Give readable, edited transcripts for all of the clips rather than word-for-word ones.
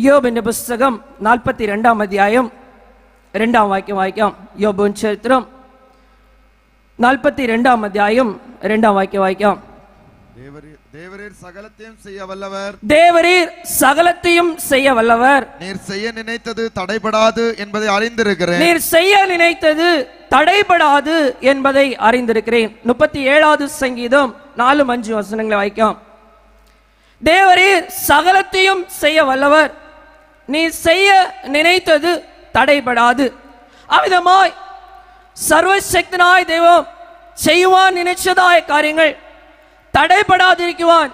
യോബിന്റെ പുസ്തകം 42-ാം അധ്യായം 2-ാം വാക്യം വായിക്കാം. യോബിൻ ചരിത്രം 42-ാം അധ്യായം 2-ാം വാക്യം വായിക്കാം. தேவரீர் சகலத்தையும் செய்ய வல்லவர், தேவரீர் சகலத்தையும் செய்ய வல்லவர், நீர் செய்ய நினைத்தது தடைபடாது என்பதை அறிந்திருக்கிறேன். நீர் செய்ய நினைத்தது தடைபடாது என்பதை அறிந்திருக்கிறேன். 37வது சங்கீதம் 4-5 வசனங்களை வாய்ക്കാം. தேவரீர் சகலத்தையும் செய்ய வல்லவர், நீ செய்ய நினைத்தது தடைபடாது. அவ்விதமாய் സർവശക്തനായ ദൈവം ചെയ്യുവാൻ നിശ്ചിതമായ കാര്യങ്ങൾ തടയപ്പെടാതിരിക്കുവാൻ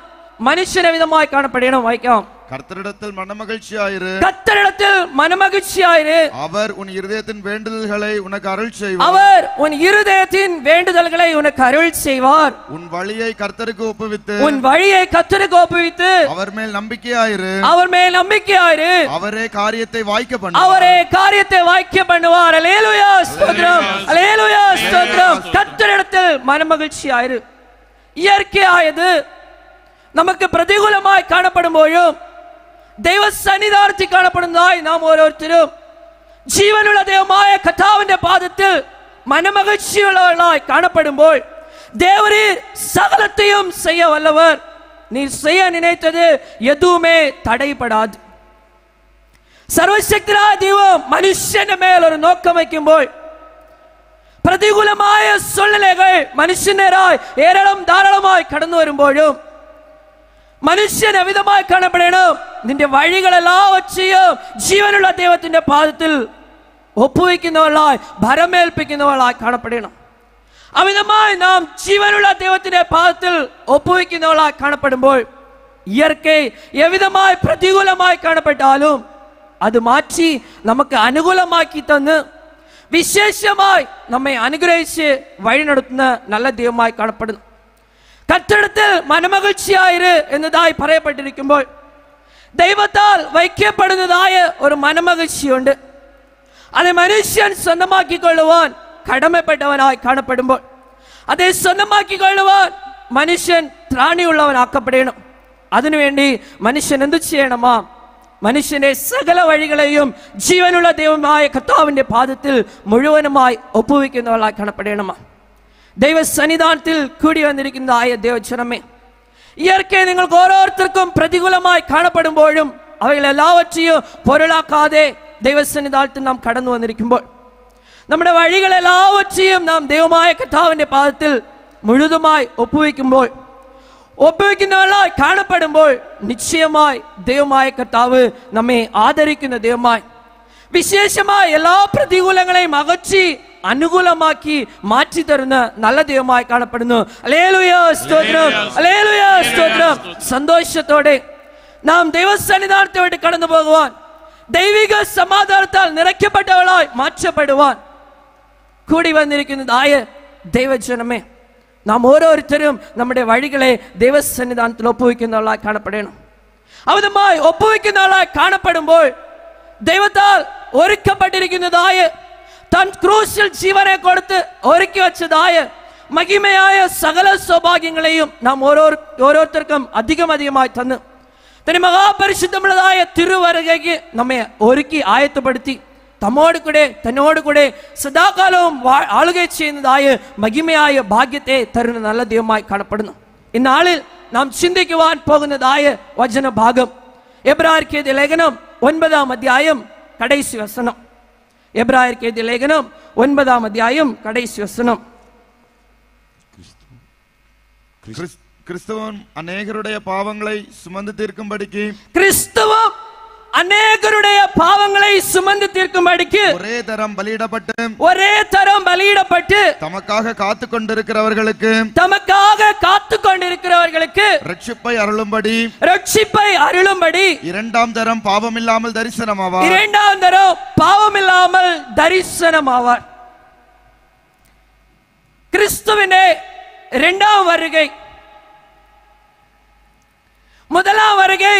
മനുഷ്യനെ വിധമായി കാണപ്പെടണം. വായിക്കാം. கர்த்தரிடத்தில் மனமகிழ்ச்சியாயிரு, கர்த்தரிடத்தில் மனமகிழ்ச்சியாயிரு, அவர் உன் இருதயத்தின் வேண்டுதல்களை உனக்கு அருள் செய்வார். அவர் உன் இருதயத்தின் வேண்டுதல்களை உனக்கு அருள் செய்வார். உன் வழியை கர்த்தருக்கு ஒப்புவித்து, உன் வழியை கர்த்தருக்கு ஒப்புவித்து அவர் மேல் நம்பிக்கையாயிரு, அவர் மேல் நம்பிக்கையாயிரு, அவரே காரியத்தை வாய்க்க பண்ணுவார். அவரே காரியத்தை வாய்க்க பண்ணுவார். அல்லேலூயா ஸ்தோத்திரம், அல்லேலூயா ஸ்தோத்திரம். கர்த்தரிடத்தில் மனமகிழ்ச்சியாயிரு. இயற்கையாயது നമുക്ക് പ്രതികൂലമായി കാണപ്പെടുമ്പോഴും ദൈവ സന്നിധാനത്തിൽ കാണപ്പെടുന്നതായി നാം ഓരോരുത്തരും ജീവനുള്ള ദൈവമായ കർത്താവിന്റെ പാദത്തിൽ മനമகிழ்ச்சியுள்ளவர்களாய் കാണപ്പെടുമ്പോൾ தேவரீர் சகலத்தையும் செய்ய வல்லவர், நீ செய்ய நினைத்தது எதுவுமே தடைபடாது. സർവശക്തനായ ദൈവം മനുഷ്യന്റെ മേൽ ഒരു നോക്കം വയ്ക്കുമ്പോൾ പ്രതികൂലമായ സൂழ்நிலைകൾ മനുഷ്യനേരായി ധാരാളമായി കടന്നു വരുമ്പോഴും മനുഷ്യൻ അവിധമായി കാണപ്പെടണം. നിന്റെ വഴികളെല്ലാവற்றையும் ജീവനുള്ള ദൈവത്തിന്റെ പാദത്തിൽ ഒപ്പുവെക്കുന്നവളായി ഭരമേൽപ്പിക്കുന്നവളായി കാണപ്പെടണം. അവിധമായി നാം ജീവനുള്ള ദൈവത്തിന്റെ പാദത്തിൽ ഒപ്പുവെക്കുന്നവളായി കാണപ്പെടുമ്പോൾ ഇയற்கை എവിധമായി പ്രതികൂലമായി കാണപ്പെട്ടാലും അത് മാറ്റി നമുക്ക് അനുകൂലമാക്കി തന്ന് വിശേഷമായി നമ്മെ അനുഗ്രഹിച്ച് വഴി നടത്തുന്ന നല്ല ദൈവമായി കാണപ്പെടുന്നു. കർത്തൃത്തിൽ മനമகிழ்ச்சியாயிரு എന്നതായി പറയപ്പെട്ടിരിക്കുമ്പോൾ ദൈവത്താൽ വയ്ക്കപ്പെടുന്നതായ ഒരു മനമகிழ்ச்சிയുണ്ട്. അത് മനുഷ്യൻ സ്വന്തമാക്കിക്കൊള്ളുവാൻ കടമപ്പെട്ടവനായി കാണപ്പെടുമ്പോൾ അതേ സ്വന്തമാക്കിക്കൊള്ളുവാൻ മനുഷ്യൻ ത്രാണിയുള്ളവനാക്കപ്പെടണം. അതിനുവേണ്ടി മനുഷ്യൻ എന്തു ചെയ്യണമാ? മനുഷ്യന്റെ സകല വഴികളെയും ജീവനുള്ള ദൈവമായ കർത്താവിന്റെ പാദത്തിൽ മുഴുവനുമായി ഒപ്പുവെക്കുന്നവളായി കാണപ്പെടണമാ. ദൈവ സന്നിധാനത്തിൽ കൂടി വന്നിരിക്കുന്നതായ ദൈവജനമേ, ഇയற்கை നിങ്ങൾക്ക് ഓരോരുത്തർക്കും പ്രതികൂലമായി കാണപ്പെടുമ്പോഴും അവകളെല്ലാവற்றைയും പൊരുളാക്കാതെ ദൈവസന്നിധാനത്തിൽ നാം കടന്നു വന്നിരിക്കുമ്പോൾ നമ്മുടെ വഴികളെല്ലാവற்றைയും നാം ദൈവമായ കർത്താവിന്റെ പാദത്തിൽ മുഴുവനുമായി ഒപ്പുവെക്കുന്നവളായി കാണപ്പെടുമ്പോൾ നിശ്ചയമായി ദൈവമായ കർത്താവ് നമ്മെ ആദരിക്കുന്ന ദൈവമായി വിശേഷമായി എല്ലാ പ്രതികൂലങ്ങളെയും അകറ്റി അനുകൂലമാക്കി മാറ്റി തരുന്ന നല്ല ദൈവമായി കാണപ്പെടുന്നു. ഹല്ലേലൂയ സ്തോത്രം, ഹല്ലേലൂയ സ്തോത്രം. സന്തോഷത്തോടെ നാം ദൈവസന്നിധാനത്തോടെ കടന്നു പോകുവാൻ, ദൈവിക സമാധാനത്താൽ നിറയ്ക്കപ്പെട്ടവളായി മാറ്റപ്പെടുവാൻ കൂടി വന്നിരിക്കുന്നതായ ദൈവജനമേ, നാം ഓരോരുത്തരും നമ്മുടെ വഴികളെ ദൈവസന്നിധാനത്തിൽ ഒപ്പുവെക്കുന്നവളായി കാണപ്പെടണം. അവിധമായി ഒപ്പുവെക്കുന്നവളായി കാണപ്പെടുമ്പോൾ ദൈവത്താൽ ഒരുക്കപ്പെട്ടിരിക്കുന്നതായ താൻ ക്രൂശിൽ ജീവനെ കൊടുത്ത് ഒരുക്കി വെച്ചതായ മഹിമയായ സകല സൗഭാഗ്യങ്ങളെയും നാം ഓരോരുത്തർക്കും അധികമായി തന്ന് തന്റെ മഹാപരിശുദ്ധമുള്ളതായ തിരുവരുകയ്ക്ക് നമ്മെ ഒരുക്കി ആയത്തപ്പെടുത്തി തന്നോട് കൂടെ സദാകാലവും ആളുക ചെയ്യുന്നതായ മഹിമയായ ഭാഗ്യത്തെ തരുന്ന നല്ല ദൈവമായി കാണപ്പെടുന്നു. ഇന്നാളിൽ നാം ചിന്തിക്കുവാൻ പോകുന്നതായ വചനഭാഗം എബ്രായർക്ക് എഴുതിയ ലേഖനം 9-ാം അധ്യായം കടൈസി വസനം. എബ്രായർക്ക് എഴുതിയ ലേഖനം 9-ാം അധ്യായം കടൈസി വസനം. கிறிஸ்துவும் அநேகருடைய பாவங்களை சுமந்து தீர்க்கும்படிக்கு, கிறிஸ்துவும் அநேகருடைய பாவங்களை சுமந்து தீர்க்கும்படிக்கு ஒரே தரம் பலியிடப்பட்டு தமக்காக காத்து கொண்டிருக்கிறவர்களுக்கு ரட்சிப்பை அருளும்படி இரண்டாம் தரம் பாவமில்லாமல் தரிசனமாவார். கிறிஸ்துவினே இரண்டாம் வருகை, முதலாம் வருகை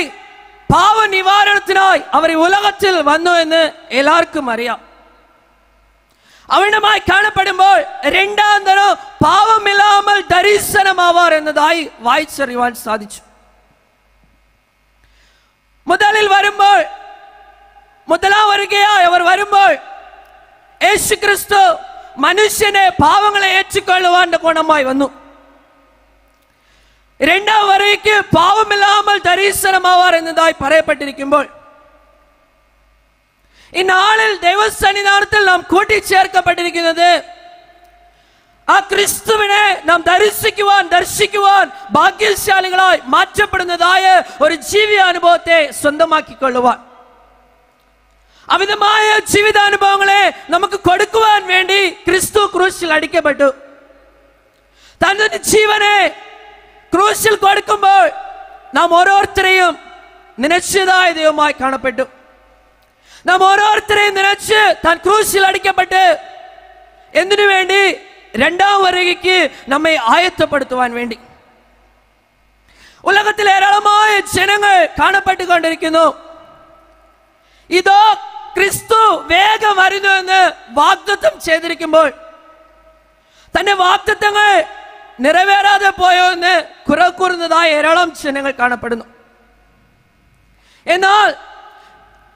പാവ നിവാരണത്തിനായി അവർ ഉലകത്തിൽ വന്നു എന്ന് എല്ലാവർക്കും അറിയാം. അവനുമായി കാണപ്പെടുമ്പോൾ രണ്ടാം തരം പാവമില്ലാமல் ദരിശനമാവാർ എന്നതായി വായിച്ചറിയുവാൻ സാധിച്ചു. முதலில் வருമ്പോൾ முதலாம் வருகையாய் அவர் வரும்போது യേശു ക്രിസ്തു മനുഷ്യനെ പാവങ്ങളെ ഏറ്റുകൊള്ളുവാന്റെ ഗുണമായി വന്നു. രണ്ടാം വരയ്ക്ക് പാവമില്ലാமல் ദരിദ്രമാവാർ എന്നതായി പറയപ്പെട്ടിരിക്കുമ്പോൾ ഈ നാളിൽ ദൈവസന്നിധാനത്തിൽ നാം കൂട്ടിച്ചേർക്കപ്പെട്ടിരിക്കുന്നത് ആ ക്രിസ്തുവിനെ നാം ദർശിക്കുവാൻ ഭാഗ്യശാലികളായി മാറ്റപ്പെടുന്നതായ ഒരു ജീവിതാനുഭവത്തെ സ്വന്തമാക്കിക്കൊള്ളുവാൻ, അമിതമായ ജീവിതാനുഭവങ്ങളെ നമുക്ക് കൊടുക്കുവാൻ വേണ്ടി ക്രിസ്തു ക്രൂശിൽ അടിക്കപ്പെട്ടു. തന്റെ ജീവനെ ക്രൂശിൽ കൊടുക്കുമ്പോൾ നാം ഓരോരുത്തരെയും നിനച്ചതായ ദൈവമായി കാണപ്പെട്ടു. നാം ഓരോരുത്തരെയും നിനച്ച് താൻ ക്രൂശിൽ അടിക്കപ്പെട്ട് എന്തിനു വേണ്ടി? രണ്ടാം വരയ്ക്ക് നമ്മെ ആയത്തപ്പെടുത്തുവാൻ വേണ്ടി. ഉലകത്തിൽ ഏരാളമായ ജനങ്ങൾ കാണപ്പെട്ടുകൊണ്ടിരിക്കുന്നു. ഇതോ ക്രിസ്തു വേഗം വരുന്നു എന്ന് വാഗ്ദത്തം ചെയ്തിരിക്കുമ്പോൾ തന്റെ വാഗ്ദത്തങ്ങൾ നിറവേറാതെ പോയോ എന്ന് കുറക്കൂറുന്നതായ ഏരാളം ജനങ്ങൾ കാണപ്പെടുന്നു. എന്നാൽ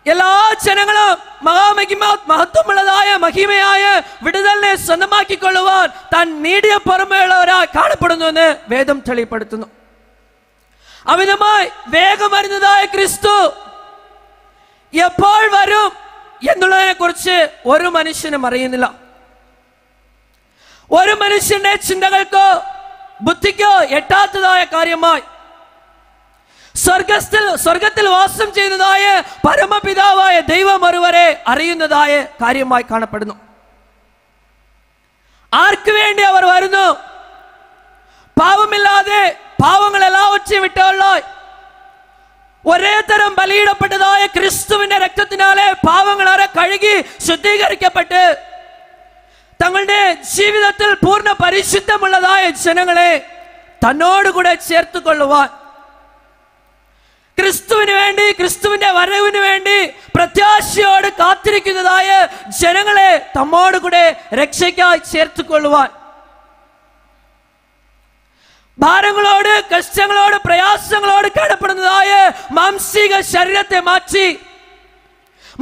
എല്ലാ ജനങ്ങളും മഹത്വമുള്ളതായ മഹിമയായ വിടുതലിനെ സ്വന്തമാക്കിക്കൊള്ളുവാൻ താൻ നീടിയ പുറമെയുള്ളവരായി കാണപ്പെടുന്നു എന്ന് വേദം തെളിപ്പെടുത്തുന്നു. അമിതമായി വേഗം വരുന്നതായ ക്രിസ്തു എപ്പോൾ വരും എന്നുള്ളതിനെ കുറിച്ച് ഒരു മനുഷ്യനും അറിയുന്നില്ല. ഒരു മനുഷ്യന്റെ ചിന്തകൾക്കോ ബുദ്ധിക്കോ എട്ടാത്തതായ കാര്യമായി സ്വർഗത്തിൽ വാസം ചെയ്യുന്നതായ പരമപിതാവായ ദൈവം ഒരുവരെ അറിയുന്നതായ കാര്യമായി കാണപ്പെടുന്നു. ആർക്ക് വേണ്ടി അവർ വരുന്നു? പാവമില്ലാതെ പാവങ്ങൾ എല്ലാവற்றையும் വിട്ടുള്ള ഒരേ തരം ബലിയിടപ്പെട്ടതായ ക്രിസ്തുവിന്റെ രക്തത്തിനാലെ പാവങ്ങളെ കഴുകി ശുദ്ധീകരിക്കപ്പെട്ട് തങ്ങളുടെ ജീവിതത്തിൽ പൂർണ്ണ പരിശുദ്ധമുള്ളതായ ജനങ്ങളെ തന്നോടുകൂടെ ചേർത്തുകൊള്ളുവാൻ, ക്രിസ്തുവിന് വേണ്ടി, ക്രിസ്തുവിന്റെ വരവിന് വേണ്ടി പ്രത്യാശയോട് കാത്തിരിക്കുന്നതായ ജനങ്ങളെ തമ്മോടുകൂടെ രക്ഷയ്ക്കായി ചേർത്തുകൊള്ളുവാൻ, ഭാരങ്ങളോട് കഷ്ടങ്ങളോട് പ്രയാസങ്ങളോട് കടപ്പെടുന്നതായ മാംസിക ശരീരത്തെ മാറ്റി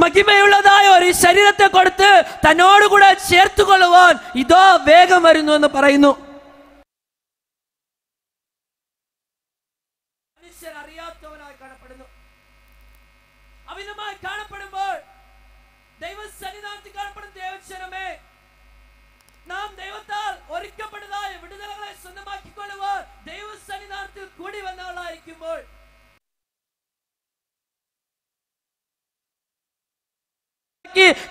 മഹിമയുള്ളതായ ഒരു ശരീരത്തെ കൊടുത്ത് തന്നോടുകൂടെ ചേർത്തുകൊള്ളുവാൻ ഇതോ വേഗം വരുന്നു എന്ന് പറയുന്നു. മനുഷ്യർ അറിയാത്തവനായി കാണപ്പെടുന്നു. അമിതമായി കാണപ്പെടുമ്പോൾ ദൈവസന്നിധാനത്തിൽ കാണപ്പെടുന്ന ദൈവജനമേ, നാം ദൈവത്താൽ ഒരുക്കപ്പെട്ടതായ വിടുതലുകളെ സ്വന്തമാക്കിക്കൊള്ളുവാൻ ദൈവസന്നിധാനത്തിൽ കൂടി വന്നവളായിരിക്കുമ്പോൾ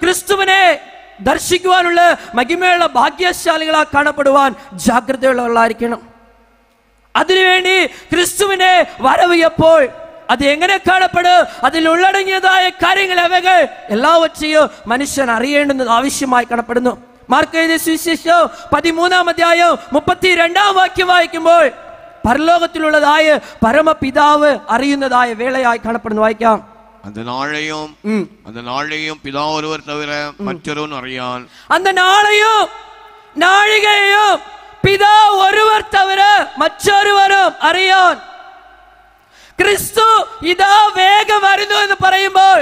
ക്രിസ്തുവിനെ ദർശിക്കുവാനുള്ള മഹിമയുള്ള ഭാഗ്യശാലികളാ കാണപ്പെടുവാൻ ജാഗ്രതയുള്ളവളായിരിക്കണം. അതിനുവേണ്ടി ക്രിസ്തുവിനെ വരവ് എപ്പോൾ, അത് എങ്ങനെ കാണപ്പെടും, അതിൽ ഉള്ളടങ്ങിയതായ കാര്യങ്ങൾ അവകൾ എല്ലാവற்றைയും മനുഷ്യൻ അറിയേണ്ടുന്നത് ആവശ്യമായി കാണപ്പെടുന്നു. മാർക്ക് എഴുതിയ സുവിശേഷം 13-ാം അധ്യായം 32-ാം വാക്യം വായിക്കുമ്പോൾ പരലോകത്തിലുള്ളതായ പരമപിതാവ് അറിയുന്നതായ വേളയായി കാണപ്പെടുന്നു. വായിക്കാം. அந்த நாளையும் பிதா ஒருவர் தவிர மற்றொருவன் அறியான். அந்த நாளையும் நாழிகையும் பிதா ஒருவர் தவிர മറ്റൊരുവരും അറിയാൻ. ക്രിസ്തു ഇതാ വേഗം വരുന്നു എന്ന് പറയുമ്പോൾ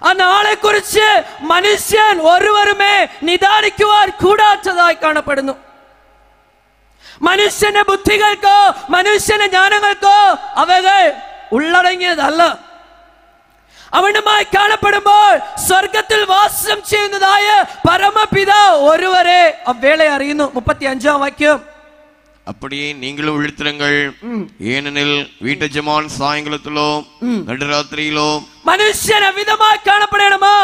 ആ നാളെ കുറിച്ച് മനുഷ്യൻ ഒരുവരുമേ നിദാനിക്കുവാൻ കൂടാത്തതായി കാണപ്പെടുന്നു. മനുഷ്യന്റെ ബുദ്ധികൾക്കോ മനുഷ്യന്റെ ജ്ഞാനങ്ങൾക്കോ അവകൾ ഉള്ളടങ്ങിയതല്ല. അവനുമായി കാണപ്പെടുമ്പോൾ സ്വർഗത്തിൽ വാസം ചെയ്യുന്നതായ പരമപിതാ ഒരുവരെ അവേളെ അറിയുന്നു. 35-ാം വാക്യം. அப்படியே நீங்களும் விழித்திருங்கள், ஏனெனில் வீட்டு ஜமான் சாயங்காலத்திலோ நடுராத்திரியிலோ മനുഷ്യൻ അവിധമായി കാണപ്പെടണമോ?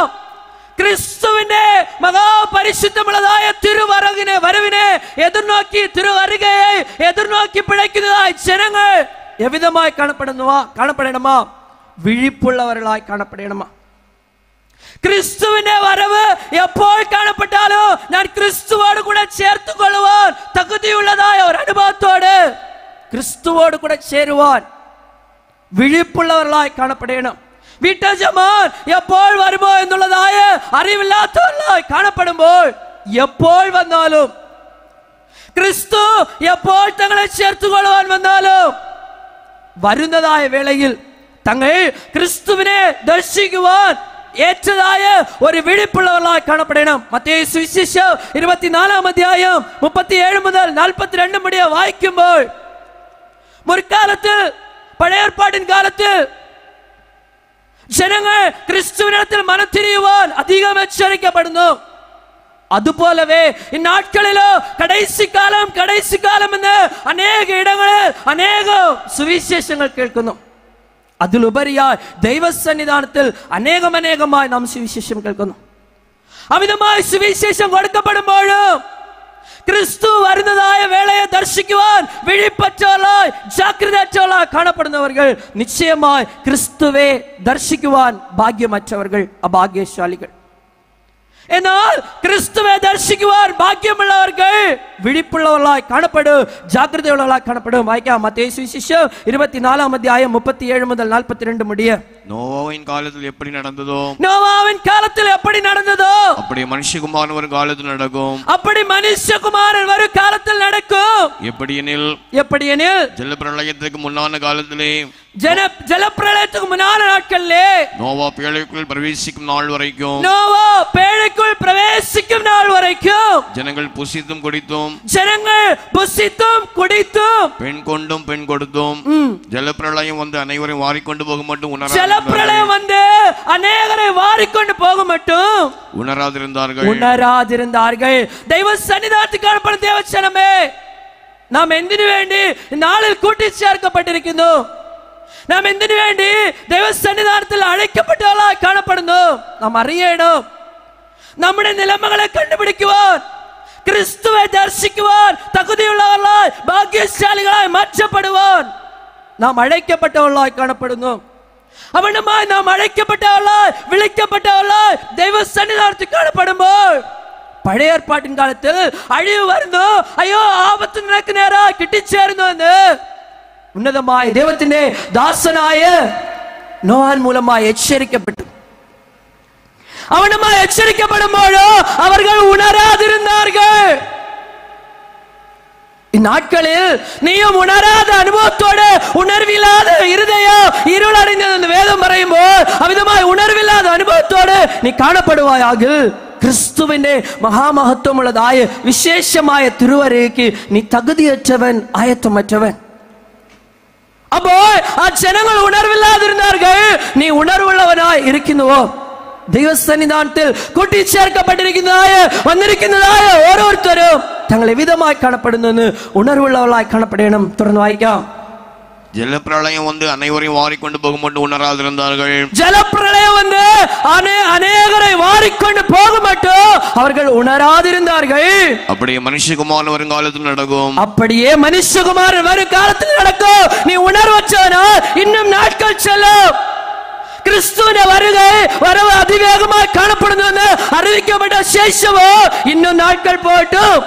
ക്രിസ്തുവിന്റെ മഹാപരിശുദ്ധമുള്ളതായ വരവിനെ എതിർനോക്കി, തിരുവരുകയെ എതിർനോക്കി പിഴയ്ക്കുന്നതായ ജനങ്ങൾ എവിധമായി കാണപ്പെടണമോ? വിഴിപ്പുള്ളവர்களாய் കാണപ്പെടണമോ? ക്രിസ്തുവിന്റെ വരവ് എപ്പോൾ കാണപ്പെട്ടാലോ ഞാൻ ക്രിസ്തുവോട് കൂടെ ചേർത്തുകൊള്ളുവാൻ തകുതിയുള്ളതായ ഒരു അനുഭവത്തോട് ക്രിസ്തുവോട് കൂടെ ചേരുവാൻ വിഴിപ്പുള്ളവர்களாய் കാണപ്പെടണം. വീട്ടജമാൻ എപ്പോൾ വരുമോ എന്നുള്ളതായ അറിവില്ലാത്തവர்களாய் കാണപ്പെടുമ്പോൾ എപ്പോൾ വന്നാലും, ക്രിസ്തു എപ്പോൾ തങ്ങളെ ചേർത്തുകൊള്ളുവാൻ വന്നാലും വരുന്നതായ വേളയിൽ തങ്ങൾ ക്രിസ്തുവിനെ ദർശിക്കുവാൻ ஏற்றதாய ஒரு விழிப்புள்ளவர்களாய் காணப்படணும். மத்தேயு சுவிசேஷம் 24 அத்தியாயம் 37 முதல் 42 முடிய வாய்க்கும்போது, முற்காலத்தில் பழைய ஏற்பாட்டின் காலத்தில் ஜனங்கள் கிறிஸ்துவினிடத்தில் மனம் திரியுவான் அதிகம் எச்சரிக்கப்படுந்தோம். அதுபோலவே இந்நாட்களிலோ கடைசி காலம் என்று அநேக இடங்களில் அநேக சுவிசேஷங்கள் கேட்கணும். அதில் உபரியாய் தெய்வ சன்னிதானத்தில் அநேகமாய் நாம் சுவிசேஷம் கேட்கணும். அமிதமாய் சுவிசேஷம் கொடுக்கப்படும்போது கிறிஸ்து வருந்ததாய வேலையை தரிசிக்குவான். விழிப்பற்றவர்களாய் ஜாக்கிரதையற்றவர்களாய் காணப்படுந்தவர்கள் நிச்சயமாய் கிறிஸ்துவே தரிசிக்குவான். பாக்கியமற்றவர்கள் அபாகியசாலிகள். എന്നാൽ ക്രിസ്തുവെ ദർശിക്കുവാൻ ഭാഗ്യമുള്ളവർക്ക് വിഴിപ്പുള്ളവர்களாய் காணப்படும், ஜாக்கிரதையுள்ளவர்களாய் காணப்படும். வாய்ക്കാം மத்தேயு சுவிசேஷம் 24 அத்தியாயம் 37 முதல் 42 முடிய. நோவாவின் காலத்தில் எப்படி நடந்ததோ அப்படி மனுஷகுமாரன் வரும் காலத்தில் நடக்கும். எப்படியெனில் ஜலப்பிரளயத்துக்கு முன்னான காலத்திலே ஜலப்பிரளயத்துக்கு முன்னான நாட்களிலே நோவா பேழைக்குள் பிரவேசிக்கும் நாள் வரைக்கும் ஜனங்கள் புசித்தும் குடித்தும் பெண் கொண்டும் பெண் கொடுத்தும் ஜலப்பிரளயம் வந்து அனைவரையும் வாரிக்கொண்டு போக மட்டும் ഉണരാതിരുന്നാர்கள். ദൈവ സന്നിധാനത്തിൽ കാണപ്പെടുന്ന ദേവജനമേ, നാം എന്തിനു വേണ്ടി നാളിൽ കൂട്ടിച്ചേർക്കപ്പെട്ടിരിക്കുന്നു? നാം എന്തിനു വേണ്ടി ദൈവ സന്നിധാനത്തിൽ അழைക്കപ്പെട്ടവരായി കാണപ്പെടുന്നു? നാം അറിയണം. നമ്മുടെ നിലമകളെ കണ്ടുപിടിക്കുവാൻ, ക്രിസ്തുവെ ദർശിക്കുവാൻ തകുതിയുള്ളവരായി ഭാഗ്യശാലികളായി മാറ്റപ്പെടുവാൻ നാം അழைக்கப்பட்டவர்களாய் കാണപ്പെടുന്നു. അവനുമായി നാം അழைக்கப்பட்டவர்களாய் വിളിക്കപ്പെട്ടവர்களாய் ദൈവ സന്നിധാനത്തിൽ കാണപ്പെടുമ്പോൾ പഴയ ഏർപ്പാട്ടിൻ കാലത്തിൽ അഴിവ് വരുന്നു, അയ്യോ ആപത്ത് നിനക്ക് നേരായി കിട്ടിച്ചേരുന്നു എന്ന് ഉന്നതമായ ദൈവത്തിന്റെ ദാസനായ നോഹൻ മൂലമായി എച്ചരിക്കപ്പെട്ടു. അവനുമായി എച്ചരിക്കപ്പെടുമ്പോഴോ അവർ ഉണരാതിരുന്നാர்கள். இந்நாட்களில் நீயும் உணராத அனுபவத்தோடு, உணர்வில்லாத இருதயம் இருளடைந்தது வேதம் പറയുമ്പോൾ அவிதமாய் உணர்வில்லாத அனுபவத்தோடு நீ காணப்படுவாயாக. ക്രിസ്തുവിന്റെ മഹാമഹത്വമുള്ളതായ വിശേഷമായ തിരുവരയ്ക്ക് നീ തകുതിയற்றവൻ, ആയത്തമற்றവൻ. അപ്പോൾ ആ ജനങ്ങൾ ഉണർവില്ലാതിരുന്നാர்கள். നീ ഉണർവുള്ളവനായി ഇരിക്കുന്നുവോ? ദൈവസന്നിധാനത്തിൽ കൂട്ടിച്ചേർക്കപ്പെട്ടിരിക്കുന്നതായ വന്നിരിക്കുന്നതായ ഓരോരുത്തരും തങ്ങൾ എവിധമായി കാണപ്പെടുന്നു ഉണർവുള്ളവர்களாய் കാണപ്പെടണം. തുടർന്ന് വായിക്കാം. ஜலப்பிரளயம் வந்து அனைவரையும் வாரிக்கொண்டு போகும் மட்டும் உணராதிருந்தார்கள். ஜலப்பிரளயம் வந்து அநேகரை வாரிக்கொண்டு போக மட்டும் அவர்கள் உணராதிருந்தார்கள். அப்படியே மனுஷகுமாரன் வரும் காலத்தில் நடக்கும். நீ உணர்வற்றவனா இன்னும் நாட்கள் செல்லும். ക്രിസ്തുവിന്റെ വരവ് അതിവേഗമായി കാണപ്പെടുന്നു എന്ന് അറിയിക്കപ്പെട്ട ശേഷമോ இன்னும் நாட்கள் போட்டும்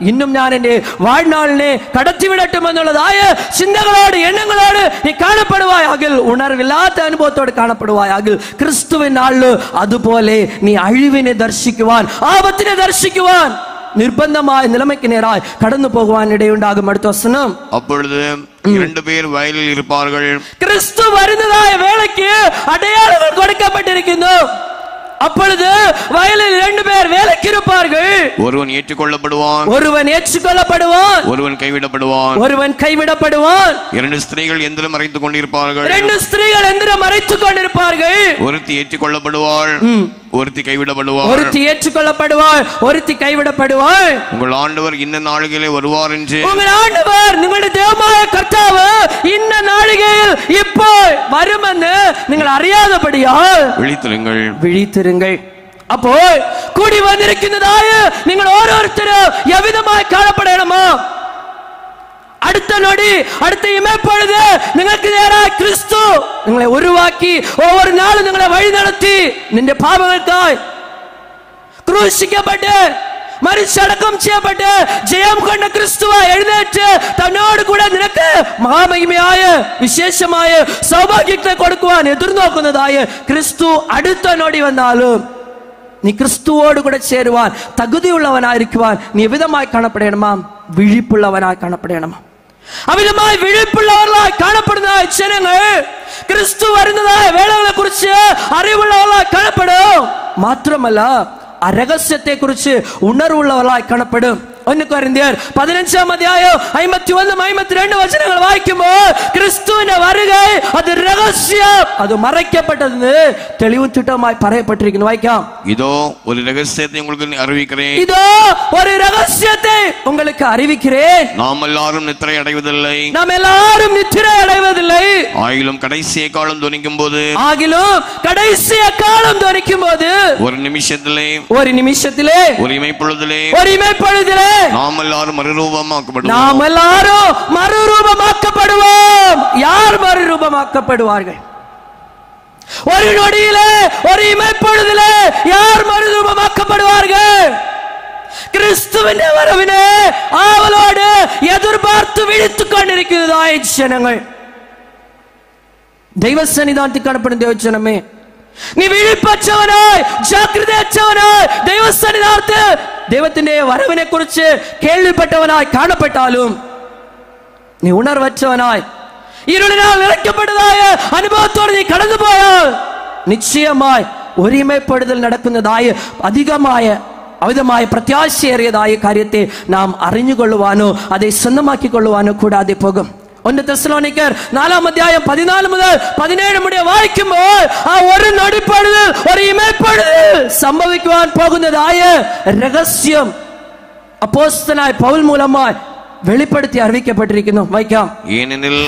இன்னும் ഞാൻ എന്റെ வாழ்நாளிനെ കടത്തിവിടട്ടുമെന്നുള്ളതായ ചിന്തകളോട് എണ്ണങ്ങളോട് നീ കാണപ്പെടുവായാകിൽ, ഉണർവില്ലാത്ത അനുഭവത്തോട് കാണപ്പെടുവായാകിൽ ക്രിസ്തുവിൻ നാളില് അതുപോലെ നീ അഴിവിനെ ദർശിക്കുവാൻ, ആപത്തിനെ ദർശിക്കുവാൻ നിർബന്ധമായ നിലമയ്ക്ക് നേരായി കടന്നു പോകുവാൻ ഇടയുണ്ടാകും. അടുത്ത വസനം. அப்பொழுது 2 பேர் வயலில் இருப்பார்கள். ക്രിസ്തു വരുന്നതായ വേളയ്ക്ക് അടയാളങ്ങൾ കൊടുക്കപ്പെട്ടിരിക്കുന്നു. அப்பொழுது வயலில் 2 பேர் வேலைக்கு இருப்பார்கள். ஒருவன் ஏற்றுக்கொள்ளப்படுவான், ஒருவன் கைவிடப்படுவான். 2 ஸ்திரீகள் எந்திரம் மறைத்துக் கொண்டிருப்பார்கள். ஒருத்தி ஏற்றுக்கொள்ளப்படுவாள், ஒருத்தி கைவிடப்படுவாள். உங்கள் ஆண்டவர் இன்ன நாளிகையிலே வருவார் என்று, നിങ്ങളുടെ ദൈവമായ കർത്താവ് ഇന്ന നാഴികയിൽ ഇപ്പോൾ വരുമെന്ന് നിങ്ങൾ അറിയാതെപടിയാൽ വിழிത്തിരുங்கள். അപ്പോൾ കൂടി വന്നിരിക്കുന്നതായ നിങ്ങൾ ഓരോരുത്തരും എവിധമായി കാണപ്പെടണമോ? അടുത്ത നൊടി, അടുത്ത ഇമേപ്പഴുത് നിങ്ങൾക്ക് നേരായി ക്രിസ്തു നിങ്ങളെ ഉരുവാക്കി ഓരോ നാളും നിങ്ങളെ വഴി നടത്തി നിന്റെ പാപങ്ങൾക്കായി ക്രൂശിക്കപ്പെട്ട് മരിച്ചടക്കം ചെയ്യപ്പെട്ട് ജയം കൊണ്ട ക്രിസ്തുവായി എഴുന്നേറ്റ് തന്നോട് കൂടെ നിനക്ക് മഹാമഹിമയായ വിശേഷമായ സൗഭാഗ്യത്തെ കൊടുക്കുവാൻ എതിർനോക്കുന്നതായ ക്രിസ്തു അടുത്ത നൊടി വന്നാലും നീ ക്രിസ്തുവോട് കൂടെ ചേരുവാൻ തകുതിയുള്ളവനായിരിക്കുവാൻ നീ എവിധമായി കാണപ്പെടണമാ? വിഴിപ്പുള്ളവനായി കാണപ്പെടണമാ? അമിതമായി വിഴിപ്പുള്ളവர்களாய் കാണപ്പെടുന്ന ജനങ്ങൾ ക്രിസ്തു വരുന്നതായ വേളകളെ കുറിച്ച് അറിവുള്ളവர்களாய் മാത്രമല്ല ആ രഹസ്യത്തെ കുറിച്ച് ഉണർവുള്ളവരായി കാണപ്പെടും. 1 കൊരിന്ത്യർ 15-ാം അധ്യായം 51-52 വചനങ്ങൾ വായിക്കുമ്പോൾ ക്രിസ്തുവിന്റെ വരുകை അത് രഹസ്യം, അത് മറയ്ക്കപ്പെട്ടതെന്ന് തെളിവും ചുട്ടമായി പറയപ്പെട്ടിരിക്കുന്നു. വായിക്കാം. இதோ ஒரு ரகசியத்தை உங்களுக்கு அறிவிக்கிறேன். இதோ ஒரு ரகசியத்தை உங்களுக்கு அறிவிக்கிறேன். நாம் எல்லாரும் நித்திரை அடைவதில்லை. நாம் எல்லாரும் நித்திரை அடைவதில்லை. ஆகிலும் கடைசிய காலம் துணிக்கும் போது ஒரு நிமிஷத்திலே ஒரு இமைப்பொழுதிலே நாம் எல்லாரும் மறுரூபமாக்கப்படுவோம். யார் மறுரூபமாக்கப்படுவார்கள்? ஒரு நொடியிலே, ஒரு இமைப்பொழுதிலே யார் மறுரூபமாக்கப்படுவார்கள்? கிறிஸ்துவின் வரவினை ஆவலோடு எதிர்பார்த்து விழித்துக் கொண்டிருக்கிறதாய் ஜனங்கள். தெய்வ சன்னிதானத்தில் காணப்படும் தேவஜனமே, நீ விழிப்பற்றவனாய் ஜாக்கிரதையற்றவனாய் தெய்வ சன்னிதானத்தில் தெய்வத்தின் வரவினை குறித்து கேள்விப்பட்டவனாய் காணப்பட்டாலும் நீ உணர்வற்றவனாய் இருளினால் நிறைக்கப்பட்டதாய அனுபவத்தோடு நீ கடந்து போயால் நிச்சயமாய் ஒருமைப்படுதல் நடക്കുന്നതായ അമിതമായ പ്രത്യാശയേറിയതായ കാര്യത്തെ നാം അറിഞ്ഞുകൊള്ളുവാനോ அதை സ്വന്തമാക്കിക്കൊള്ളുവാനോ കൂടാതെ പോകും. 1 തെസ്സലോനിക്കർ 4-ാം അധ്യായം 14 മുതൽ 17 മുതൽ വായിക്കുമ്പോൾ ആ ഒരു നൊടിപ്പഴുതിൽ, ഒരു ഇമയപ്പഴുതിൽ സംഭവിക്കുവാൻ പോകുന്നതായ രഹസ്യം അപ്പോസ്തലനായ പൗൽ മൂലമായി വെളിപ്പെടുത്തി അറിയിക്കപ്പെട്ടിരിക്കുന്നു. വായിക്കാം. ஏனெனில்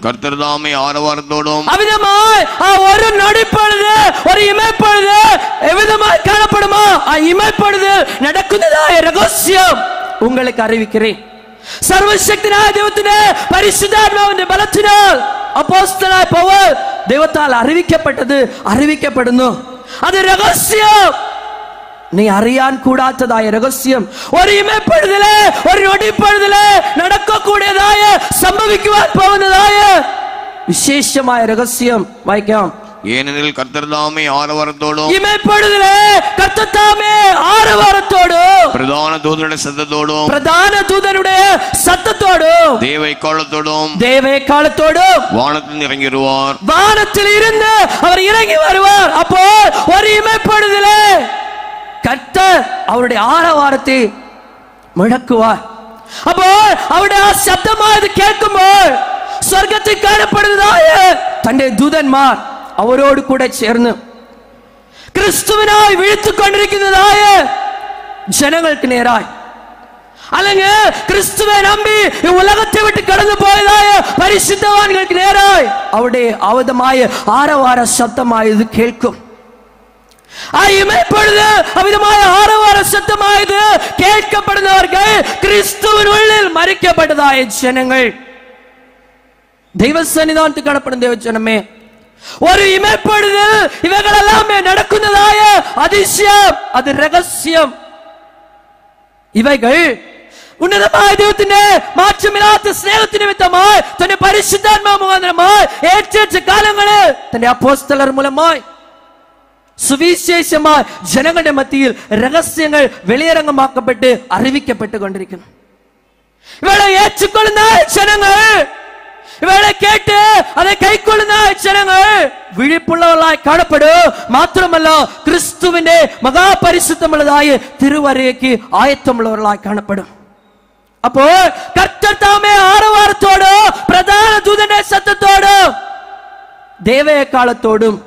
கர்த்தர் தாமே ஆரவாரத்தோடும் அவிதமாய் ஆ ஒரு நொடிப்பொழுது, ஒரு இமைப்பொழுது எவ்விதமாய் காணப்படுமோ ஆ இமைப்பொழுது நடക്കുന്നதாയ രഹസ്യം உங்களுக்கு அறிவிக்கிறேன். സർവശക്തനായ ദൈവത്തിന്റെ പരിശുദ്ധാത്മാവിന്റെ ബലത്തിനാൽ അപ്പോസ്തലനായ പൗൽ ദൈവത്താൽ അറിവിക്കപ്പെടുന്നു. അത് രഹസ്യം, നീ അറിയാൻ കൂടാത്തതായ രഹസ്യം, ഒരു ഇമയപ്പഴുതിലെ, ഒരു നൊടിപ്പഴുതിലെ നടക്കக்கூடிയതായ സംഭവിക്കുവാൻ പോകുന്നതായ വിശേഷമായ രഹസ്യം. വായിക്കാം. ஏனெனில் கர்த்தர் தாமே ஆரவாரத்தோடும் இமைப்பொழுதிலே கர்த்தர் தாமே ஆரவாரத்தோடும் பிரதான தூதனுடைய சத்தத்தோடும் தேவெக்காலத்தோடும் வானத்தில் இறங்கிடுவார். வானத்தில் இருந்து அவர் இறங்கி வருவார். அப்போ ஒரு இமைப்பொழுதிலே கர்த்தர் அவருடைய ஆரவாரத்தை முழக்குவார். அப்போ அவருடைய சப்தமானது கேட்கும்போது സ്വർഗത്തിൽ കാണപ്പെടുന്നതായ തന്റെ ദൂതന്മാർ അവരോട് കൂടെ ചേർന്ന് ക്രിസ്തുവിനായി വിളിച്ചുകൊണ്ടിരിക്കുന്നതായ ജനങ്ങൾക്ക് നേരായി, അല്ലെങ്കിൽ ക്രിസ്തുവെ നമ്പി ഈ ഉലകത്തെ വിട്ട് കടന്നു പോയതായ പരിശുദ്ധവാന്കൾക്ക് നേരായി അവിടെ അവതമായ ആരവാര ശബ്ദമായത് കേൾക്കും. ആ ഇമയപ്പഴുത് അമിതമായ ആരവാര ശബ്ദമായത് കേൾക്കപ്പെടുന്നവർക്ക് ക്രിസ്തുവിനുള്ളിൽ മരിക്കപ്പെട്ടതായ ജനങ്ങൾ. ദൈവസന്നിധാനത്തിൽ കാണപ്പെടുന്ന ദൈവജനമേ, ഒരു ഇമയപ്പഴുത് ഇവകളെല്ലാം നടക്കുന്നതായ അതിശയം, അത് രഹസ്യം. ഇവകൾ ഉന്നതമായ ദൈവത്തിന്റെ മാറ്റമില്ലാത്ത സ്നേഹത്തിന് നിമിത്തമായി തന്റെ പരിശുദ്ധാത്മാവ് മുഖാന്തരമായി ഏറ്റെടുത്ത കാലങ്ങളിൽ തന്റെ അപ്പോസ്തലർ മൂലമായി സുവിശേഷമായി ജനങ്ങളുടെ മധ്യയിൽ രഹസ്യങ്ങൾ വെളിയരങ്ങമാക്കപ്പെട്ട് അറിവിക്കപ്പെട്ടുകൊണ്ടിരിക്കുന്നു. ഇവളെ ഏറ്റുകൊള്ളുന്ന ജനങ്ങൾ, ഇവളെ കേട്ട് அதை കൈക്കൊള്ളുന്ന ജനങ്ങൾ വിഴിപ്പുള്ളവരായി കാണപ്പെടും. മാത്രമല്ല ക്രിസ്തുവിന്റെ മഹാപരിശുദ്ധമുള്ളതായ തിരുവരയ്ക്ക് ആയത്തമുള്ളവരായി കാണപ്പെടും. അപ്പോൾ കർത്തർ താമേ ആരവാരത്തോടും പ്രധാന ദൂതന്റെ ശബ്ദത്തോടും தேவகாலத்தோடும்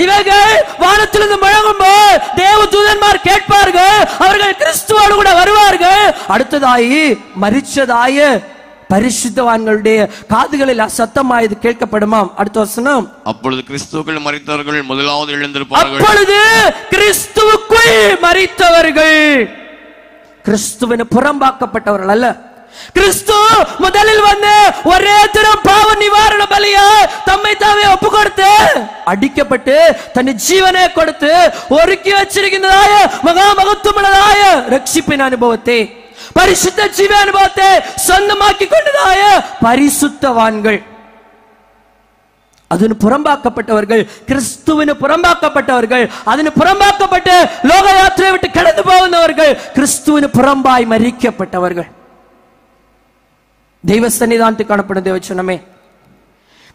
இவர்கள் வானத்திலிருந்து முழங்கும்போது தேவதூதன்மார் கேட்பார்கள், அவர்கள் கிறிஸ்துவோடு கூட வருவார்கள். அடுத்ததாയി மரிச்சதாய பரிசுத்தவான்களுடைய காதுகளில் சத்தமாய் இது கேட்கப்படுமாம். அடுத்த வசனம், அப்பொழுது கிறிஸ்துவுக்குள் மரித்தவர்கள் முதலாவது எழுந்திருப்பார்கள். அப்பொழுது கிறிஸ்துவுக்குள் மரித்தவர்கள், கிறிஸ்துவின் புறம்பாக்கப்பட்டவர்கள் அல்ல, கிறிஸ்து முதலில் வந்து ஒரே தரம் பாவ நிவாரண பலியாய் தம்மை தாமே ஒப்பு கொடுத்து அடிக்கப்பட்டு தன் ஜீவனை கொடுத்து ஒருக்கி வச்சிருக்கிறதாய மகா மகத்துவமுள்ளதாய ரட்சிப்பின் அனுபவத்தை, பரிசுத்த ஜீவ அனுபவத்தை சொந்தமாக்கி கொண்டதாய பரிசுத்தவான்கள், അതിന് പുറമ്പാക്കപ്പെട്ടവர்கள், ക്രിസ്തുവിന് പുറമ്പാക്കപ്പെട്ടവர்கள், അതിന് പുറമ്പാക്കപ്പെട്ട് ലോകയാത്രയെ വിട്ട് കടന്നു പോകുന്നവர்கள், ക്രിസ്തുവിന് പുറമ്പായി മരിക്കപ്പെട്ടവர்கள். ദൈവസന്നിധാനത്തിൽ കാണപ്പെടുന്ന ദൈവജനമേ,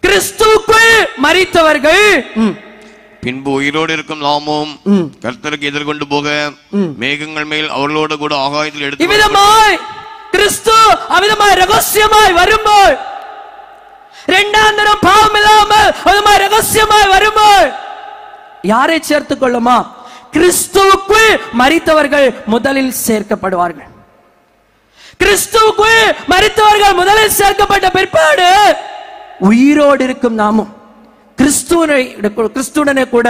ക്രിസ്തുവുக்குள் மரித்தவர்கள் பின்பு உயிரோடு இருக்கும் நாமும் கர்த்தருக்கு எதிர்கொண்டு போக மேகங்கள் மேல் அவர்களோடு கூட ஆகாயத்தில் எடுத்து இவ்விதமாய் கிறிஸ்து அவ்விதமாய் ரகசியமாய் வரும்போது, இரண்டாம் தரம் பாவம் இல்லாமல் அவ்விதமாய் ரகசியமாய் வரும்போது யாரை சேர்த்துக் கொள்ளுமா? கிறிஸ்துவுக்குள் மரித்தவர்கள் முதலில் சேர்க்கப்படுவார்கள். கிறிஸ்துவுக்குள் மரித்தவர்கள் முதலில் சேர்க்கப்பட்ட பிற்பாடு உயிரோடு இருக்கும் நாமும் கிறிஸ்துவனை கூட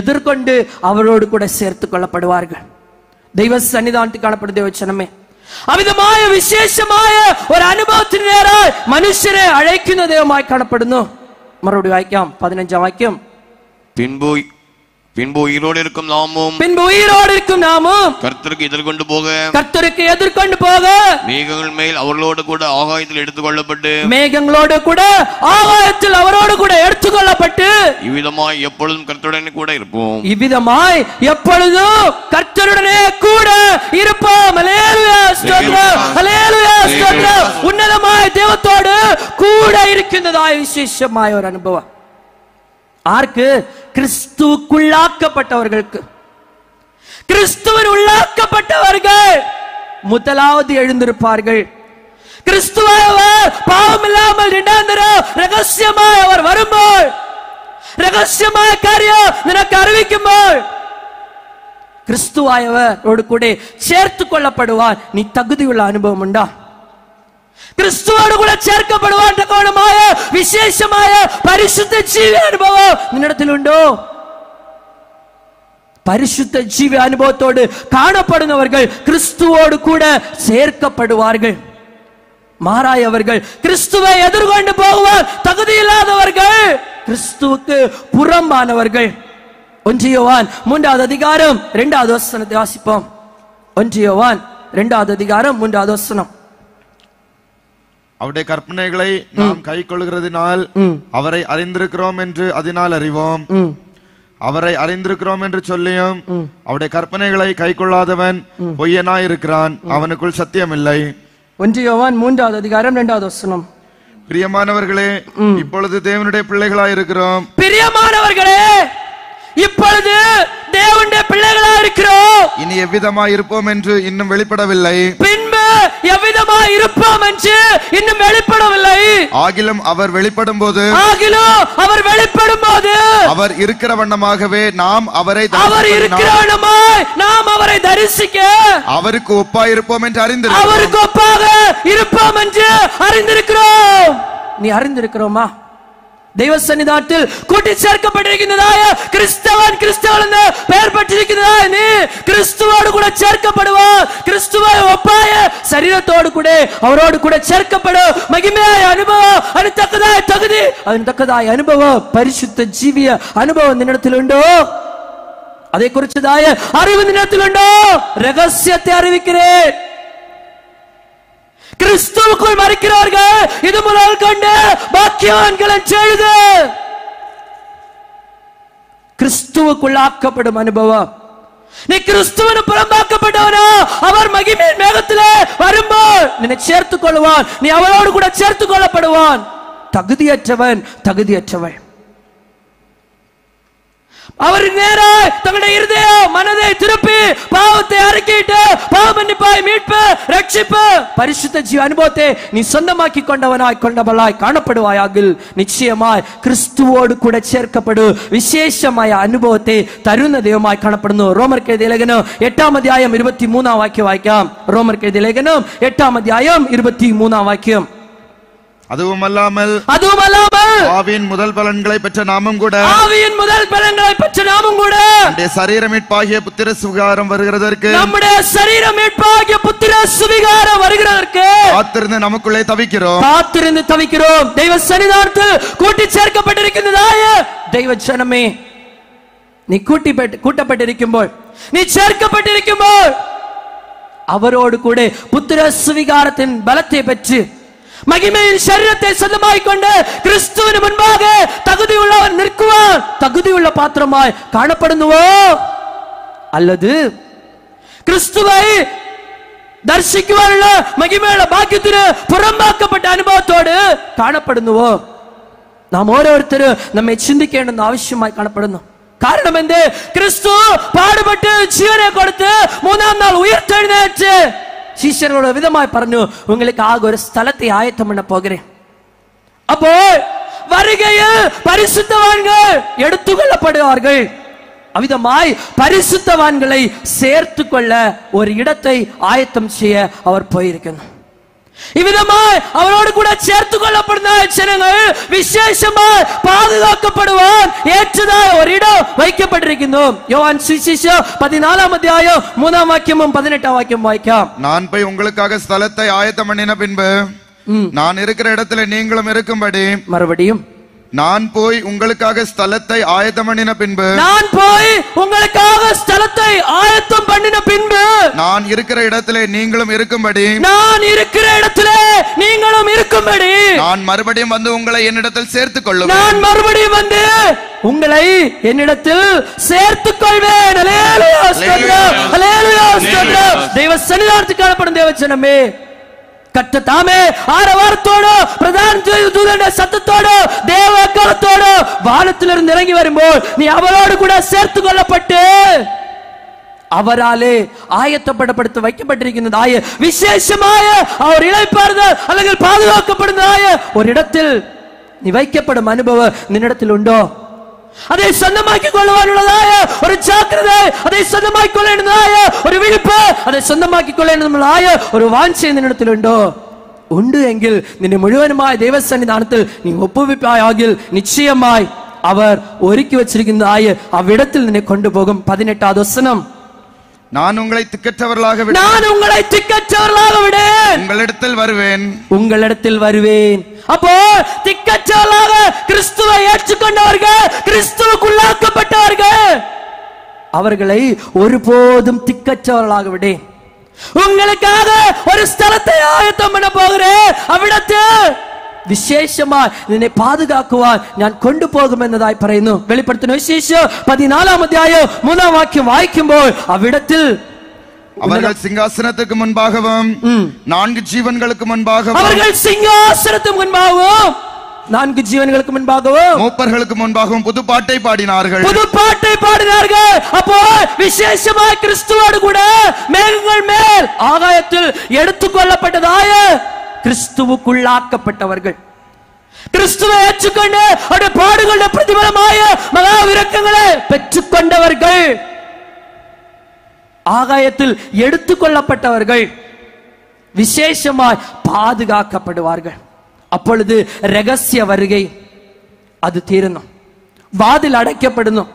எதிர்கொண்டு அவரோடு கூட சேர்த்துக் கொள்ளப்படுவார்கள். தெய்வ சன்னிதானத்துக்கு காணப்படும் தேவச்சனமே, அவிதமாய விசேஷமாய ஒரு அனுபவத்தின் நேராய் மனுஷரை அழைക്കുന്ന ദൈവമായി காணப்படுന്നു. மறுபடியும் வாக்கியம் 15ஆம் வாக்கியம். பின்பு உயிரோடு இருக்கும் நாமும் கர்த்தருக்கு எதிர்கொண்டு போக மேகங்கள் மேல் அவர்களோடு கூட ஆகாயத்தில் எடுத்துக்கொள்ளப்பட்டு இவ்விதமாய் எப்பொழுதும் கர்த்தருடனே கூட இருப்போம். உன்னதமாய் தேவத்தோடு கூட இருக்கின்றதாய் விசேஷமாய் ஒரு அனுபவம். ஆருக்கு? கிறிஸ்துவுக்குள்ளாக்கப்பட்டவர்களுக்கு. கிறிஸ்துவின் உள்ளாக்கப்பட்டவர்கள் முதலாவது எழுந்திருப்பார்கள். கிறிஸ்துவாயவர் பாவம் இல்லாமல் இரண்டாம் தரம் ரகசியமாய் அவர் வரும்போது, ரகசியமாய காரியம் எனக்கு அறிவிக்கும்போது கிறிஸ்துவாயவரோடு கூட சேர்த்துக் கொள்ளப்படுவார். நீ தகுதியுள்ள அனுபவம் உண்டா? கிறிஸ்துவோடு கூட சேர்க்கப்படுவான் விசேஷமாய பரிசுத்த ஜீவி அனுபவம் நின்னிடத்தில் உண்டோ? பரிசுத்த ஜீவி அனுபவத்தோடு காணப்படுபவர்கள் கிறிஸ்துவோடு கூட சேர்க்கப்படுவார்கள். மாறாயவர்கள் கிறிஸ்துவை எதிர்கொண்டு போகுவார். தகுதி இல்லாதவர்கள், கிறிஸ்துவுக்கு புறம்பானவர்கள். 1 யோவான் 3வது அதிகாரம் 2வது வசனத்தை வாசிப்போம். 1 யோவான் 2வது அதிகாரம் 3வது வசனம். அவருடைய கற்பனைகளை நாம் கை கொள்கிறதினால் அவரை அறிந்திருக்கிறோம் என்று அதனால் அறிவோம். அவரை அறிந்திருக்கிறோம் என்று சொல்லியும் அவருடைய கற்பனைகளை கை கொள்ளாதவன் பொய்யனாய் இருக்கிறான், அவனுக்குள் சத்தியம் இல்லை. 1 யோவான் 3வது அதிகாரம் 2வது வசனம். பிரியமானவர்களே, இப்பொழுது தேவனுடைய பிள்ளைகளாய் இருக்கிறோம். பிரியமானவர்களே, இப்பொழுது தேவனுடைய பிள்ளைகளாய் இருக்கிறோம். இனி எவ்விதமாய் இருப்போம் என்று இன்னும் வெளிப்படவில்லை. பின்பு எவ்விதமாய் இருப்போம் என்று இன்னும் வெளிப்படவில்லை. ஆகிலும் அவர் வெளிப்படும் போது அவர் இருக்கிற வண்ணமாகவே நாம் அவரை தரிசிக்க அவருக்கு ஒப்பாய் இருப்போம் என்று அறிந்திருக்கிறோம். அவருக்கு ஒப்பாக இருப்போம் என்று அறிந்திருக்கிறோம். நீ அறிந்திருக்கிறோமா? தெய்வ சன்னிதானத்தில் கூட்டி சேர்க்கப்பட்டிருக்கிறதாய கிறிஸ்தவன் என்று பெயர் பெற்றிருக்கிறதாய நீ கிறிஸ்துவோடு கூட சேர்க்கப்படுவார். கிறிஸ்துவை ஒப்பாய சரீரத்தோடு கூட அவரோடு கூட சேர்க்கப்படும் மகிமையாய அனுபவம், அது தக்கதாய தகுதி, அதன் தக்கதாய அனுபவம், பரிசுத்த ஜீவிய அனுபவம் நினைத்தில் உண்டோ? அதை குறிச்சதாய அறிவு நினைத்தில் உண்டோ? ரகசியத்தை அறிவிக்கிறேன். கிறிஸ்துவுக்குள் மரிக்கிறார்கள் இது முதல் கொண்டு பாக்கியவான்கள் எழுது. கிறிஸ்துவுக்குள் ஆக்கப்படும் அனுபவம். நீ கிறிஸ்துவனு புறம்பாக்கப்பட்டவனா? அவர் மகிமையின் மேகத்திலே வரும்போது நின்னை சேர்த்துக் கொள்வான். நீ அவரோடு கூட சேர்த்துக் கொள்ளப்படுவான். தகுதியற்றவன் அவர் நேராய் தங்களுடைய இருதயம் மனதை திருப்பி பாவத்தை அறிக்கையிட்டு பாவ மன்னிப்பாய் மீட்பு ரட்சிப்பு பரிசுத்த ஜீவ அனுபவத்தை நீ சொந்தமாக்கி கொண்டவளாய் காணப்படுவாயாகில் நிச்சயமாய் கிறிஸ்துவோடு கூட சேர்க்கப்படும் விசேஷமாய அனுபவத்தை தருண தெய்வமாய் காணப்படுന്നു. ரோமருக்கு எழுதிய ലേഖനം 8ஆம் அத்தியாயம் 23ஆம் வாக்கியம் வாய்ക്കാം. ரோமருக்கு எழுதிய ലേഖനം 8ஆம் அத்தியாயம் 23ஆம் வாக்கியம். அதுவும் அல்லாமல் ஆவியின் முதல் பலன்களை பெற்ற நாமும் கூட நம்முடைய சரீர மீட்பாகிய புத்திர சுவிகாரம் வருகிறதற்கு காத்திருந்து நமக்குள்ளே தவிக்கிறோம். தெய்வ சன்னிதானத்தில் கூட்டி சேர்க்கப்பட்டிருக்கிறதாய தெய்வ ஜனமே, நீ கூட்டப்பட்டிருக்கும்போது, நீ சேர்க்கப்பட்டிருக்கும்போது அவரோடு கூட புத்திர சுவிகாரத்தின் பலத்தை பெற்று மகிமையின் சரீரத்தை சொந்தமாய் கொண்டு கிறிஸ்துவின் முன்பாக தகுதியுள்ளவன் நிற்குவான். தகுதியுள்ள பாத்திரமாய் காணப்படுவோ அல்லது கிறிஸ்துவை தரிசிக்குவாനുള്ള மகிமையுள்ள பாக்கியத்திற்கு புறம்பாக்கப்பட்ட அனுபவத்தோடு காணப்படுவோ? നാം ഓരോരുത്തരും നമ്മെ ചിന്തിക്കേണ്ടെന്ന് ആവശ്യമായി കാണപ്പെടുന്നു. കാരണം എന്ത്? ക്രിസ്തു പാടുപെട്ട് ജീവനെ കൊടുത്ത് മൂന്നാം നാൾ ഉയർത്തെഴുന്നേറ്റ് ശിഷ്യരോട് വിധമായി പറഞ്ഞു, உங்களுக்கு ஆக ஒரு ஸ்தலத்தை ஆயத்தம் பண்ண போகிறேன். அப்போ வருகையில் பரிசுத்தவான்கள் எடுத்துக்கொள்ளப்படுவார்கள். அவ்விதமாய் பரிசுத்தவான்களை சேர்த்து கொள்ள ஒரு இடத்தை ஆயத்தம் செய்ய அவர் போயிருக்கிறார். இவ்விதமாய் அவரோடு கூட சேர்த்து கொள்ளப்படுന്ന ஜனங்கள் விசேஷமாய் பாதுகாக்கப்படுவார். ஏற்றதாய் ஒரு இடம் வைக்கப்பட்டிருக்கிறது. யோவான் சுவிசேஷம் 14ஆம் அத்தியாயம் 3ஆம் வாக்கியமும் 18ஆம் வாக்கியம் வாய்ക്കാം. நான் போய் உங்களுக்காக ஸ்தலத்தை ஆயத்தம் பண்ணின பின்பு நான் இருக்கிற இடத்துல நீங்களும் இருக்கும்படி, மறுபடியும் நான் போய் உங்களுக்காக ஸ்தலத்தை ஆயத்தம் பண்ணின பின்பு, நான் போய் உங்களுக்காக ஸ்தலத்தை ஆயத்தம் பண்ணின பின்பு நான் இருக்கிற இடத்திலே நீங்களும் இருக்கும்படி, நான் இருக்கிற இடத்திலே நீங்களும் இருக்கும்படி நான் மறுபடியும் வந்து உங்களை என்னிடத்தில் சேர்த்துக் கொள்ளுவேன். நான் மறுபடியும் வந்து உங்களை என்னிடத்தில் சேர்த்துக் கொள்வேன். அல்லேலூயா ஸ்தோத்திரம், அல்லேலூயா ஸ்தோத்திரம். தேவ சன்னிதானத்தில் காணப்படும் தேவ ஜனமே, கர்த்தர் தாமே ஆரவாரத்தோடு பிரதான தூதனுடைய சத்தத்தோடு தேவ காலத்தோடு வானத்திலிருந்து இறங்கி வரும்போது நீ அவரோடு கூட சேர்த்து கொள்ளப்பட்டு அவராலே ஆயத்தப்படப்படுத்த வைக்கப்பட்டிருக்கிறதாய விசேஷമായ அவர் இளைப்பாறுதல் அல்லது பாதுகாக்கப்படுவதாய ஒரு இடத்தில் நீ வைக்கப்படும் அனுபவம் நின்னிடத்தில் உண்டோ? அதை சொந்தமாக்கிக் கொள்ளுவானுள்ளதாய ஒரு ஜாக்கிரதை, அதை சொந்தமாக்கிக் கொள்ளதாய ஒரு விழிப்பு, அதை சொந்தமாக்கிக் கொள்ளதாய ஒரு வாஞ்சை நின்னிடத்தில் உண்டோ? உண்டு எങ്കിൽ നിന്നെ മുഴുവനുമായി ദൈവസന്നിധാനത്തിൽ നീ ഒപ്പുവെപ്പായാകിൽ നിശ്ചയമായി അവർ ഒരുക്കി വച്ചിരിക്കുന്നതായ അവിടത്തിൽ നിന്നെ കൊണ്ടുപോകും. 18வது வசனம், நான் உங்களை திக்கற்றவர்களாக விடேன், உங்களிடத்தில் வருவேன், உங்களிடத்தில் வருவேன். அப்போ திக்கற்றவர்களாக கிறிஸ்துவை ஏற்றுக்கொண்டவர்கள், கிறிஸ்துவுக்குள்ளாக்கப்பட்டவர்கள், அவர்களை ஒருபோதும் திக்கற்றவர்களாக விடேன். உங்களுக்காக ஒரு ஸ்தலத்தை ஆயத்தம் பண்ண போகிறேன். அவ்விடத்தில் വിശേഷമായി നിന്നെ പാതുകാക്കുവാൻ ഞാൻ കൊണ്ടുപോകും എന്നതായി പറയുന്നു. വെളിപ്പെടുത്തുന്ന വിശേഷം 14ആം അധ്യായം 3ആം വാക്യം വായിക്കുമ്പോൾ അവിടത്തിൽ அவர்கள் சிங்காசனத்துக்கு முன்பாகவும் 4 ஜீவன்களுக்கு முன்பாகவும், அவர்கள் சிங்காசனத்துக்கு முன்பாகவும் 4 ஜீவன்களுக்கு முன்பாகவும் மூப்பர்களுக்கு முன்பாகவும் புதுப்பாட்டை பாடினார்கள். அப்போ விசேஷமாய் கிறிஸ்துவோடு கூட மேகங்கள் மேல் ஆகாயத்தில் எடுத்துக்கொள்ளப்பட்டதாய கிறிஸ்துவுக்குள்ளாக்கப்பட்டவர்கள், கிறிஸ்துவை ஏற்றுக்கொண்டு அவருடைய பாடுகளுடைய பிரதிபலமாய மகா இரக்கங்களை பெற்றுக்கொண்டவர்கள், ஆகாயத்தில் எடுத்துக்கொள்ளப்பட்டவர்கள் விசேஷமாய் பாதுகாக்கப்படுவார்கள். அப்பொழுது ரகசிய வருகை அது தீரணும், வாதில் அடைக்கப்படுന്നു.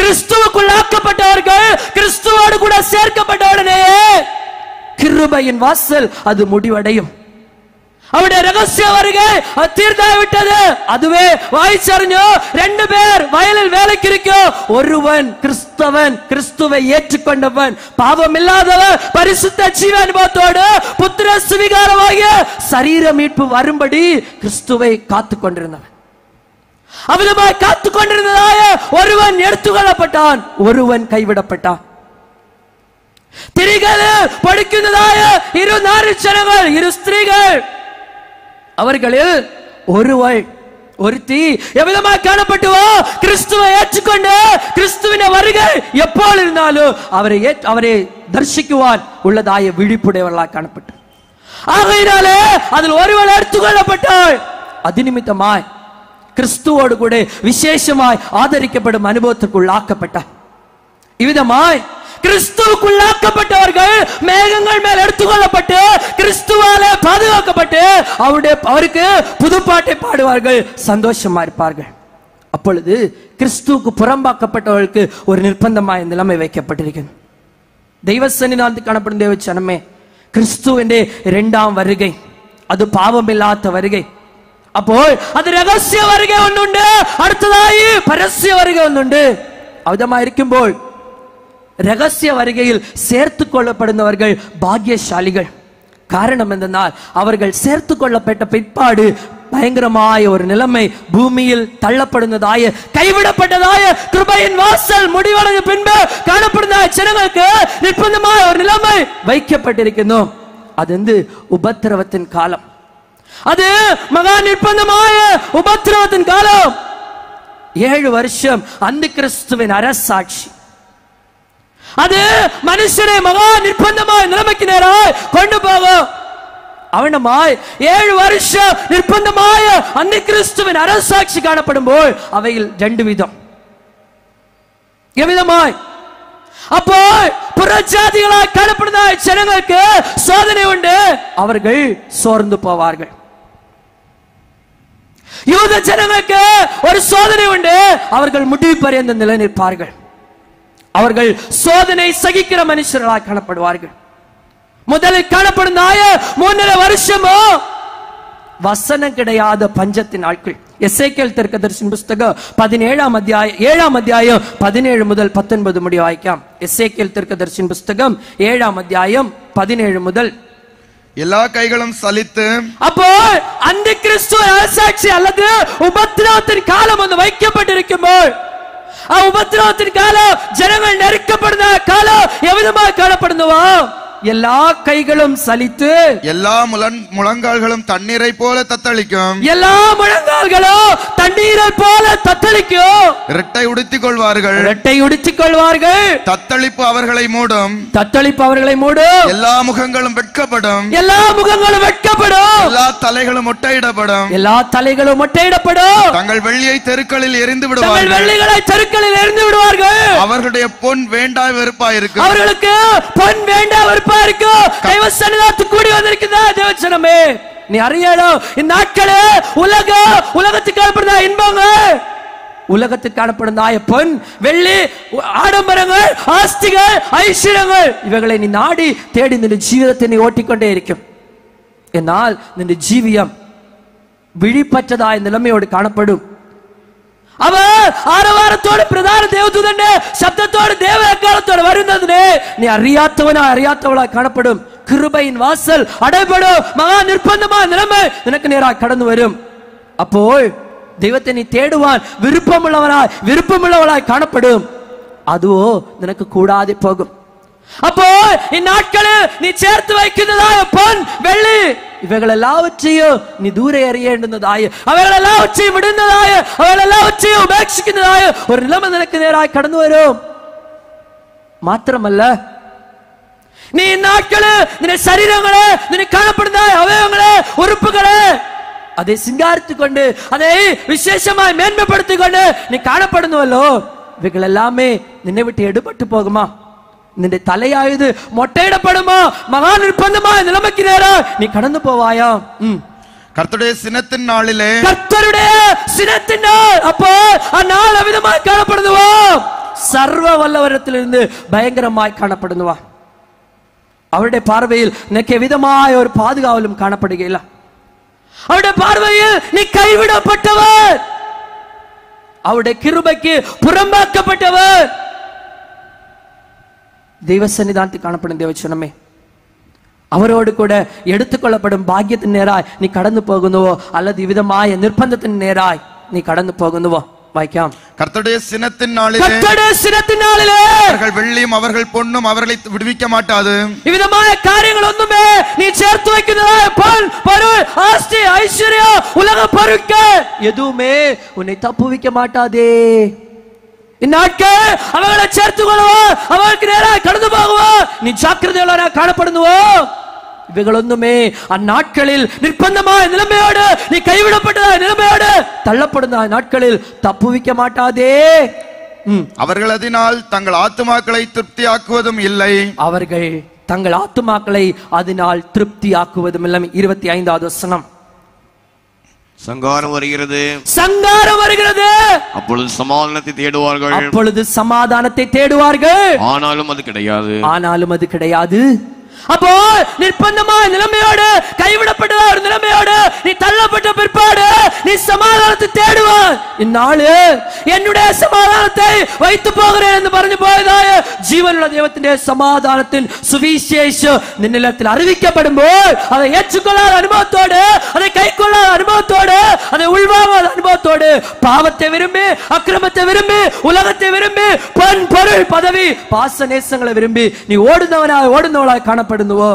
கிறிஸ்துவுக்குள்ளாக்கப்பட்டவர்கள் கிறிஸ்துவோடு கூட சேர்க்கப்பட்டவுடனே கிருபையின் வாசல் அது முடிவடையும். அவருடைய ரகசிய வருகை தீர்ந்தாய் விட்டது. அதுவே வாய்ச்சறிஞ்சோ 2 பேர் வயலில் வேலைக்கு இருக்கோ, ஒருவன் கிறிஸ்தவன், கிறிஸ்துவை ஏற்றுக்கொண்டவன், பாவம் இல்லாதவன், பரிசுத்த ஜீவானுபவத்தோடு புத்திர சுவிகாரமாகிய சரீர மீட்பு வரும்படி கிறிஸ்துவை காத்துக் கொண்டிருந்தவன். அவ்விதமாய் காத்துக் கொண்டிருந்ததாய ஒருவன் எடுத்துக்கொள்ளப்பட்டான், ஒருவன் கைவிடப்பட்டான். திரிகள் படிക്കുന്നதாய 2 ஜனங்கள், 2 ஸ்திரீகள், அவர்களில் ஒருத்தி எவ்விதமாக காணப்பட்டுவோ கிறிஸ்துவை ஏற்றுக்கொண்டு கிறிஸ்துவின் வருகை எப்போது இருந்தாலும் அவரை தரிசிக்குவான் உள்ளதாய விழிப்புடையவர்களாக காணப்பட்டு, ஆகையினாலே அதில் ஒருவன் எடுத்துக்கொள்ளப்பட்டாள். அது நிமித்தமாய் கிறிஸ்துவோடு கூட விசேஷமாய் ஆதரிக்கப்படும் அனுபவத்திற்குள் ஆக்கப்பட்டார். இவ்விதமாய் கிறிஸ்துவுக்குள்ளாக்கப்பட்டவர்கள் மேகங்கள் மேல் எடுத்துக்கொள்ளப்பட்டு கிறிஸ்துவாலே பாதுகாக்கப்பட்டு அவருக்கு புதுப்பாட்டை பாடுவார்கள், சந்தோஷமா இருப்பார்கள். அப்பொழுது கிறிஸ்துவுக்கு புறம்பாக்கப்பட்டவர்களுக்கு ஒரு நிர்பந்தமாய் நிலைமை வைக்கப்பட்டிருக்கிறது. தெய்வ சன்னிதானத்தில் காணப்படும் தேவ ஜனமே, கிறிஸ்துவின் 2ஆம் வருகை அது பாவமில்லாத வருகை. അപ്പോൾ അത് രഹസ്യ வருகை ഒന്നുണ്ട്, അടുത്തതായി പരസ്യ வருகை ഒന്നുണ്ട്. അവിധമായിരിക്കുമ്പോൾ രഹസ്യ வருகையில் சேர்த்து கொள்ளப்படுന്നவர்கள் பாக்கியசாலிகள். காரணம் என்னென்னால் அவர்கள் சேர்த்து கொள்ளப்பட்ட பிற்பாடு பயங்கரമായ ஒரு நிலைமை பூமியில் தள்ளப்படுவதாய கைவிடப்பட்டதாய கிருபையின் வாசல் முடிவடைந்த பின்பு காணப்படுന്ന ஜனங்களுக்கு நிர்பந்தമായ ஒரு நிலைமை வைக்கப்பட்டிருക്കുന്നു. அது உபத்திரவத்தின் காலம். അത് മഹാ നിർബന്ധമായ ഉപദ്രവത്തിൻ കാലം. 7 വർഷം അന്തിക്രിസ്തുവിൻ അരസാക്ഷി. അത് മനുഷ്യനെ മഹാ നിർബന്ധമായ നിലമയ്ക്ക് നേരായി കൊണ്ടുപോകും. അവനുമായി 7 വർഷം നിർബന്ധമായ അന്തിക്രിസ്തുവിൻ അരസാക്ഷി കാണപ്പെടുമ്പോൾ അവയിൽ 2 വിധം. എവിധമായി? അപ്പോൾ പുറജാതികളായി കാണപ്പെടുന്ന ജനങ്ങൾക്ക് സോദനയുണ്ട്, അവர்கள் സോർന്നു പോവാர்கள். யூத ஜனங்களுக்கு ஒரு சோதனை உண்டு, அவர்கள் முடிவு பரியந்த நிலைநிற்பார்கள். அவர்கள் சோதனை சகிக்கிற மனுஷர்களாய் காணப்படுவார்கள். முதலில் காணப்படும் 3.5 வருஷமோ வசனம் கிடையாத பஞ்சத்தின் நாட்கள். எசேக்கியேல் தீர்க்கதரிசியின் புத்தகம் 17ஆம் அத்தியாயம் 7ஆம் அத்தியாயம் 17 முதல் 19 முடிய வாசிക്കാം. எசேக்கியேல் தீர்க்கதரிசியின் புத்தகம் 7ஆம் அத்தியாயம் 17 முதல். எல்லா கைகளும் சலித்து, அப்போ அந்த கிறிஸ்து அரசாட்சி அல்லது உபத்திரவத்தின் காலம் வந்து வைக்கப்பட்டிருக்கும்போது, உபத்திரவத்தின் காலம் ஜனங்கள் நெருக்கப்படுற காலம் எவ்விதமாக காணப்படுதுவோ, எல்லா கைகளும் சலித்து, எல்லா முழங்கால்களும் தண்ணீரை போல தத்தளிக்கும், எல்லா முழங்கால்களும் தண்ணீரை போல தத்தளிக்கும். இரட்டை உடுத்திக் கொள்வார்கள், இரட்டை உடுத்திக் கொள்வார்கள். தத்தளிப்பு அவர்களை மூடும், தத்தளிப்பு அவர்களை மூடும். எல்லா முகங்களும் வெட்கப்படும், எல்லா முகங்களும் வெட்கப்படும். எல்லா தலைகளும் மொட்டையிடப்படும், எல்லா தலைகளும் மொட்டையிடப்படும். தங்கள் வெள்ளியை தெருக்களில் எரிந்து தங்கள் விடுவார்கள், வெள்ளிகளை தெருக்களில் எரிந்து விடுவார்கள். அவர்களுடைய பொன் வேண்டா வெறுப்பாயிருக்கும், அவர்களுக்கு பொன் வேண்டா வெறுப்பாயிருக்கும். தெய்வ சன்னிதானத்துக்கு கூடி வந்திருக்கிறதா தேவச்சனமே, நீ அறியணும், இந்த நாட்களே உலகத்துக்கு காணப்படுற இன்பங்கள், உலகத்துக்கு காணப்படுற பொன் வெள்ளி ஆடம்பரங்கள் ஆஸ்திகள் ஐஸ்வர்யங்கள் இவைகளை நீ நாடி தேடி நின்று ஜீவிதத்தை நீ ஓட்டிக்கொண்டே இருக்கும். എന്നാൽ നിന്റെ ജീവിതം വിഴിപ്പറ്റതായ നിലമയോട് കാണപ്പെടും. അവർ ആരവാരത്തോട് പ്രധാന ദേവദൂതന്റെ ശബ്ദത്തോട് ദേവകാലത്തോട് വരുന്നതിനെ നീ അറിയാത്തവളായി കാണപ്പെടും. കൃപയിൻ വാസൽ അടയപ്പെടും. മഹാ നിർബന്ധമായ നിലമ നിനക്ക് നേരായി കടന്നു വരും. അപ്പോൾ ദൈവത്തെ നീ തേടുവാൻ വിരുപ്പമുള്ളവളായി കാണപ്പെടും. അതോ നിനക്ക് കൂടാതെ പോകും. അപ്പോൾ ഈ നാட்களில் നീ ചേർത്ത് വയ്ക്കുന്നതായ പൊൻ വെള്ളി ഇവകളെല്ലാവற்றைയും നീ ദൂരെ എറിയേണ്ടുന്നതായ, അവകളെല്ലാവற்றைയും വിടുന്നതായ, അവകളെല്ലാവற்றைയും ഉപേക്ഷിക്കുന്നതായ ഒരു നിലമ നിനക്ക് നേരായി കടന്നു വരും. മാത്രമല്ല, നീ ഈ നാட்களில் നിന്റെ ശരീരങ്ങളെ, നിന്നെ കാണപ്പെടുന്ന അവയവങ്ങളെ, ഉറുപ്പുകളെ அதை சிங்காரித்துக்கொண்டு அதை விசேஷமாய் மேன்மைப்படுத்திக்கொண்டு நீ காணப்படுന്നുവല്ലോ, இவைகள் எல்லாமே നിന്നെ விட்டு எடுபட்டு போகுமா? നിന്റെ തലയായത് മൊട്ടയിടപ്പെടുമോ? മഹാ നിർബന്ധമായ നിലമയ്ക്ക് നേരെ നീ കടന്നു പോവായോ? கர்த்தருடைய சினத்தின் நாளிலே, കർത്തരുടെ സിനത്തിൻ നാൾ, അപ്പോൾ ആ നാൾ അവിധമായി കാണപ്പെടുന്നുവോ? സർവ വല്ലവരത്തിലിരുന്ന് ഭയങ്കരമായി കാണപ്പെടുന്നുവാ. അവരുടെ പാർവയിൽ നിനക്ക് എവിധമായ ഒരു പാതുകാവലും കാണപ്പെടുകയില്ല. അവരുടെ പാർവയിൽ നീ കൈവിടപ്പെട്ടവർ, അവരുടെ കിരുബയ്ക്ക് പുറമ്പാക്കപ്പെട്ടവർ. ദൈവസന്നിധാനത്തിൽ കാണപ്പെടുന്ന ദേവചനമേ, അവരോട് കൂടെ എടുത്തുകൊള്ളപ്പെടും ഭാഗ്യത്തിന് നേരായി നീ കടന്നു പോകുന്നുവോ, അല്ല വിവിധമായ നിർബന്ധത്തിന് നേരായി നീ കടന്നു പോകുന്നുവോ? വായിക്കാം. கர்த்தருடைய சினத்தின் நாளிலே, அவர்கள் வெள்ளியும் அவர்கள் பொன்னும் அவர்களை விடுவிக்க மாட்டாது. விதமான காரியங்கள் ஒண்ணுமே நீ சேர்த்து வைக்கிறதாய பொன் பொருள் ஆஸ்தி ஐஸ்வர்யம் உலக பொருட்க எதுவுமே உன்னை தப்புவிக்க மாட்டாதே. இந்நாட்கள் அவர்களை சேர்த்து கொள்ளுவோ, அவர்களுக்கு நேராக கடந்து போகுவோ, நீ ஜாக்கிரதையுள்ளவனா காணப்படுவோ. இவைகளொன்றுமே அந்நாட்களில் நிர்பந்தമായ நிலைமையோடு, நீ கைவிடப்பட்டதாയ நிலைமையோடு தள்ளப்படுന്ന நாட்களில் தப்புவிக்க மாட்டாதே. அவர்கள் அதனால் தங்கள் ஆத்துமாக்களை திருப்தியாக்குவதும் இல்லை, அவர்கள் தங்கள் ஆத்துமாக்களை அதனால் திருப்தியாக்குவதும் இல்லை. 25வது வசனம். சங்காரம் வருகிறது, சங்காரம் வருகிறது, அப்பொழுது சமாதானத்தை தேடுவார்கள், அப்பொழுது சமாதானத்தை தேடுவார்கள், ஆனாலும் அது கிடையாது, ஆனாலும் அது கிடையாது. அப்போ நிர்பந்தமான நிலைமையோடு, கைவிடப்பட்ட ஒரு நிலைமையோடு நீ தள்ளப்பட்ட பிற்பாடு நீ சமாதானத்தை தேடுவாய். இந்நாள் என்னுடைய சமாதானத்தை வைத்து போகிறேன் என்று പറഞ്ഞു പോയതായ ജീവനുള്ള ദൈവത്തിന്റെ സമാധാനത്തിൻ സുവിശേഷം നിന്നിലത്തിൽ അറിയിക്കപ്പെടുമ്പോൾ அதை ஏற்றுக்கொள்ளாத അനുഭവത്തോடு, அதை கைக்கொள்ளாத അനുഭവത്തോடு, அதை உள்வாங்காத അനുഭവത്തോடு, பாவத்தை விரும்பி, அக்கிரமத்தை விரும்பி, உலகத்தை விரும்பி, பொன் பொருள் பதவி பாச நேசங்களை விரும்பி நீ ஓடுனவளாய் காணப்படுന്നുവോ?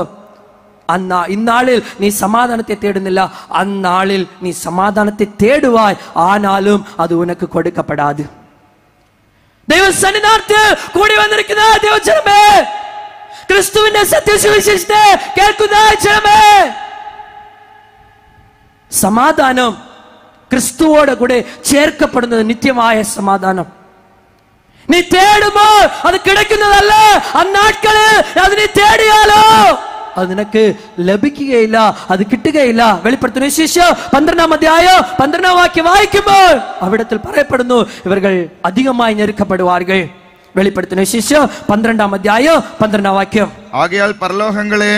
இந்நாளில் நீ சமாதானத்தை தேடுന്നില്ല, அந்நாளில் நீ சமாதானத்தை தேடுவாய், ஆனாலும் அது உனக்கு கொடுக்கப்படாது. ദൈവ സന്നിധാനത്തിൽ കൂടി വന്നിരിക്കുന്ന ദൈവജനമേ, ക്രിസ്തുവിന്റെ സത്യസുവിശേഷത്തെ കേൾക്കുന്ന ജനമേ, സമാധാനം ക്രിസ്തുവോട് കൂടെ ചേർക്കപ്പെടുന്നത് നിത്യമായ സമാധാനം. നീ തേടുമ്പോൾ അത് കിടക്കുന്നതല്ല. അന്നാട്കളിൽ അത് നീ തേടിയാലോ അത് നിനക്ക് ലഭിക്കുകയില്ല, അത് കിട്ടുകയില്ല. വെളിപ്പെടുത്തുന്ന വിശേഷം 12-ാം അധ്യായം 12-ാം വാക്യം വായിക്കുമ്പോൾ അവിടത്തിൽ പറയപ്പെടുന്നു, ഇവர்கள் அதிகமாய் நெருக்கப்படுவார்கள். வெளிப்படுத்தின விசேஷம் 12-ாம் அத்தியாயம் 12-ாம் வாக்கியம். ஆகையால் பரலோகங்களே,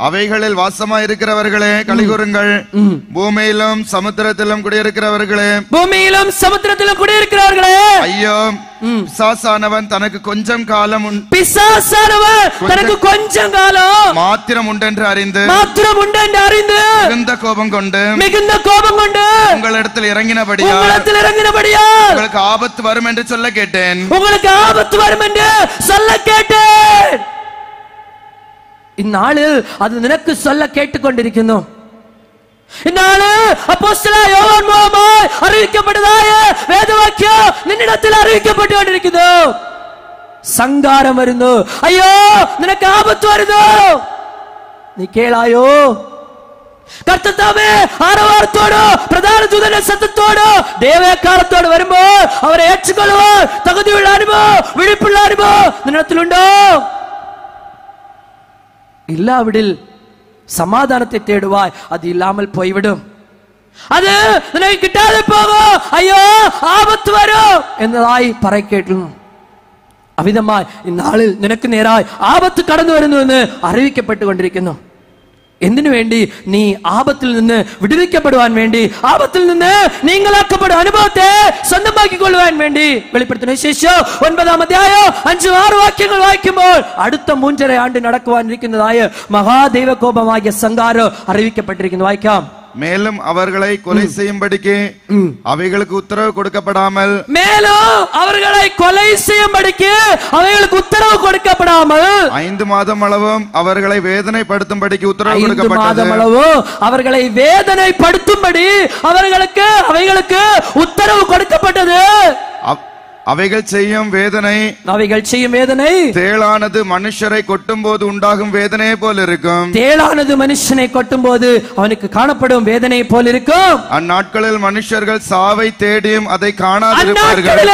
அவைகளில் வாசமாய் இருக்கிறவர்களே கலிகூருங்கள், பூமியிலும் சமுத்திரத்திலும் குடியிருக்கிறவர்களே, பூமியிலும் சமுத்திரத்திலும் குடியிருக்கிறவர்களே, ஐயோ பிசாசானவன் தனக்கு கொஞ்சம் காலம் மாத்திரம் உண்டென்று அறிந்து மிகுந்த கோபம் கொண்டு உங்களிடத்தில் இறங்கினபடியால் உங்களுக்கு ஆபத்து வரும் என்று சொல்ல கேட்டேன். உங்களுக்கு ஆபத்து வரும் என்று சொல்ல கேட்டேன். இந்நாளில் அது നിനക്ക് சொல்ல കേട്ടുകൊണ്ടിരിക്കുന്നു. ഇന്നാള് അപ്പോസ്തലനായ യോഹന്നാൻ മൂലമായി അറിയിക്കപ്പെട്ടതായ വേദവാക്യം നിന്നിടത്തിൽ അറിയിക്കപ്പെട്ടുകൊണ്ടിരിക്കുന്നു. സംഘാരം വരുന്നു, അയ്യോ നിനക്ക് ആപത്ത് വരുന്നു, നീ കേളായോ? കർത്താവേ ആരവാരത്തോട് പ്രധാന ദൂതന്റെ സത്യത്തോട് ദേവകാലത്തോട് വരുമ്പോൾ അവരെ ഏറ്റുകൊള്ളുവാൻ തകുതിയുള്ള അനുഭവം, വിഴിപ്പുള്ള അനുഭവം നിന്നിടത്തിലുണ്ടോ? இல்லாவிடில் சமாதானத்தை தேடுவாய், அது இல்லாமல் போய்விடும். அது നിനക്ക് കിട്ടാതെ പോകും, അയ്യോ ആപത്ത് വരും എന്നതായി പറയക്കേട്ടും. അവിധമായി ഇന്നാളിൽ നിനക്ക് നേരായി ആപത്ത് കടന്നു വരുന്നു എന്ന് അറിയിക്കപ്പെട്ടുകൊണ്ടിരിക്കുന്നു. എന്തിനു വേണ്ടി? നീ ആപത്തിൽ നിന്ന് വിടുവിക്കപ്പെടുവാൻ വേണ്ടി, ആപത്തിൽ നിന്ന് നീങ്ങളാക്കപ്പെടും അനുഭവത്തെ സ്വന്തമാക്കിക്കൊള്ളുവാൻ വേണ്ടി. വെളിപ്പെടുത്തുന്ന വിശേഷം 9-ാം അധ്യായം 5-6 വാക്യങ്ങൾ വായിക്കുമ്പോൾ അടുത്ത 3.5 ആണ്ട് നടക്കുവാനിരിക്കുന്നതായ മഹാദൈവകോപമായ സംഘാരം അറിയിക്കപ്പെട്ടിരിക്കുന്നു. വായിക്കാം. மேலும் அவர்களை கொலை செய்யும்படிக்கு அவைகளுக்கு உத்தரவு கொடுக்கப்படாமல், மேலும் அவர்களை கொலை செய்யும்படிக்கு அவைகளுக்கு உத்தரவு கொடுக்கப்படாமல் 5 மாதம் அளவும் அவர்களை வேதனைப்படுத்தும்படிக்கு உத்தரவு கொடுக்கப்பட்டது. 5 மாதம் அளவும் அவர்களை வேதனைப்படுத்தும்படி அவைகளுக்கு உத்தரவு கொடுக்கப்பட்டது. அவைகள் செய்யும் வேதனை தேளானது மனுஷரை கொட்டும் போது உண்டாகும் வேதனையை போல இருக்கும். தேளானது மனுஷனை கொட்டும் போது அவனுக்கு காணப்படும் வேதனை போல இருக்கும். அந்நாட்களில் மனுஷர்கள் சாவை தேடியும் அதை காணாதிருப்பார்கள்.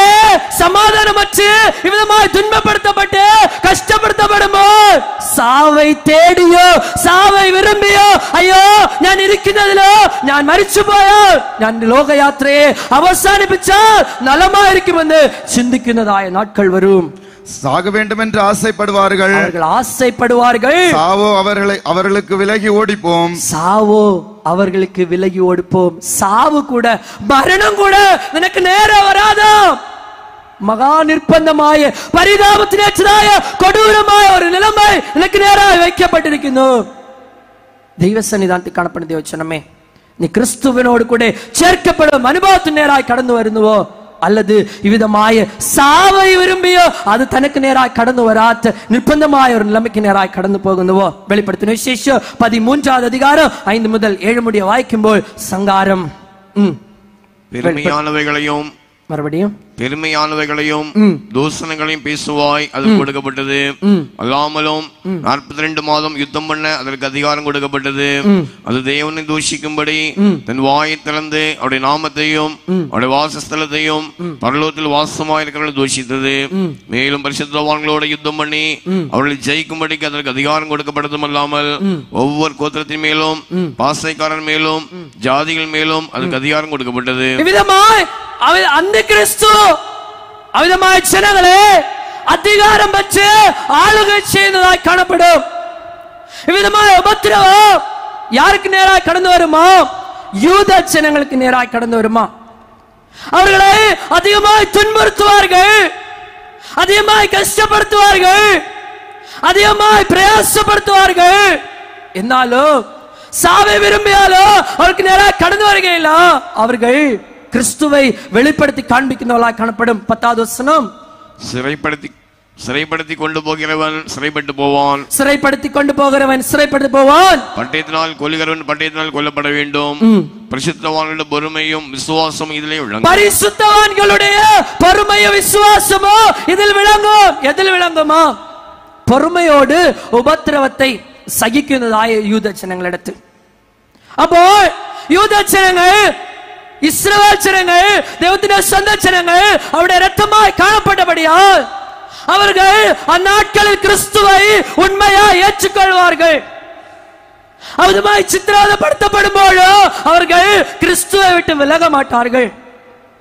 சமாதானமற்று இவ்விதமாய் துன்பப்படுத்தப்பட்டு கஷ்டப்படுத்தப்படும்போது சாவை தேடியோ சாவை விரும்பியோ, ஐயோ ഞാൻ ഇരിക്കുന്നതിലോ ഞാൻ മരിച്ചു പോയാൽ ഞാൻ ലോകയാത്രയെ അവസാനിപ്പിച്ചാൽ നലമായിരിക്കുമെന്ന് சிந்திக்கிறதாய நாட்கள் வரும். சாக வேண்டும் என்று ஆசைப்படுவார்கள். சாவோ அவர்களுக்கு விலகி ஓடிப்போம். சாவு கூட, மரணம் கூட നിനക്ക് നേരെ വരാതെ മഹാ നിർബന്ധമായ പരിതാപത്തിനേറ്റതായ കൊടൂരമായ ഒരു നിലമൈ നിനക്ക് നേരായി വയ്ക്കപ്പെട്ടിരിക്കുന്നു. ദൈവസന്നിധാനത്തിൽ കാണപ്പെടുന്ന ദൈവജനമേ, നീ ക്രിസ്തുവിനോട് കൂടെ ചേർക്കപ്പെടും അനുഭവത്തിന് നേരായി കടന്നു വരുന്നുവോ, அல்லது இவ்விதமாய சாவை விரும்பியோ அது தனக்கு நேராய் கடந்து வராத நிர்பந்தമായ ஒரு நிலைமைக்கு நேராய் கடந்து போகுന്നുവോ? വെളിപ്പെടുത്തുന്ന വിശേഷം 13-ാം അധികാരം 5 മുതൽ 7 முடிய வாയിക്കുമ്പോൾ സംഘാരം பெருமையானவைகளையும் மறுபடியும் பெருமையானவைகளையும் தூஷணங்களையும் பேசுவாய், அது கொடுக்கப்பட்டது. அல்லாமலும் 42 மாதம் யுத்தம் பண்ண அதற்கு அதிகாரம் கொடுக்கப்பட்டது. அது தேவனை தூஷிக்கும்படி தன் வாயை திறந்து அவருடைய நாமத்தையும் அவருடைய வாசஸ்தலத்தையும் பரலோகத்தில் வாசமாயிருக்கிறவர்களை தூஷித்தது. மேலும் பரிசுத்தவான்களோட யுத்தம் பண்ணி அவர்களை ஜெயிக்கும்படிக்கு அதற்கு அதிகாரம் கொடுக்கப்பட்டதும் அல்லாமல் ஒவ்வொரு கோத்திரத்தின் மேலும் பாசைக்காரன் மேலும் ஜாதிகள் மேலும் அதற்கு அதிகாரம் கொடுக்கப்பட்டது. அந்த கிறிஸ்து அவிதമായ ஜனங்களே அதிகாரம் பெற்று ஆளுகை செய்ததாய் காணப்படும். இவ்விதമായ உபத்திரவம் யாருக்கு நேராய் கடந்து வருமா? யூத ஜனங்களுக்கு நேராய் கடந்து வருமா? அவர்களை அதிகமாய் துன்புறுத்துவார்கள், அதிகமாய் கஷ்டப்படுத்துவார்கள், அதிகமாய் பிரயாசப்படுத்துவார்கள். என்னாலும் சாவை விரும்பியாலோ அவருக்கு நேராய் கடந்து வருகையில அவர்கள் கிறிஸ்துவை வெளிப்படுத்தி காண்பிக்கிறவர்களாய் காணப்படும். 10வது வசனம், சிறைப்படுத்தி கொண்டு போகிறவன் சிறைப்பட்டு போவான். சிறைப்படுத்தி கொண்டு போகிறவன் சிறைப்பட்டு போவான். பட்டயத்தினால் கொல்லுகிறவன் பட்டயத்தினால் கொல்லப்பட வேண்டும். பரிசுத்தவான்களுடைய பொறுமையும் விசுவாசமும் இதிலே விளங்கும். பரிசுத்தவான்களுடைய பொறுமையும் விசுவாசமும் இதில் விளங்கும். எதில் விளங்குமா? பொறுமையோடு உபத்திரவத்தை சகிക്കുന്നதாய யூத ஜனங்களிடத்தில். அப்போ யூத ஜனங்கள், இஸ்ரவேல் ஜனங்கள், தேவனுடைய சொந்த ஜனங்கள் அவருடைய இரத்தமாய் காணப்பட்டபடியால் அவர்கள் அந்நாட்களில் கிறிஸ்துவை உண்மையா ஏற்றுக்கொள்வார்கள். அவருமாய் சித்திரவதைப்படுத்தப்படும் போது அவர்கள் கிறிஸ்துவை விட்டு விலக மாட்டார்கள்.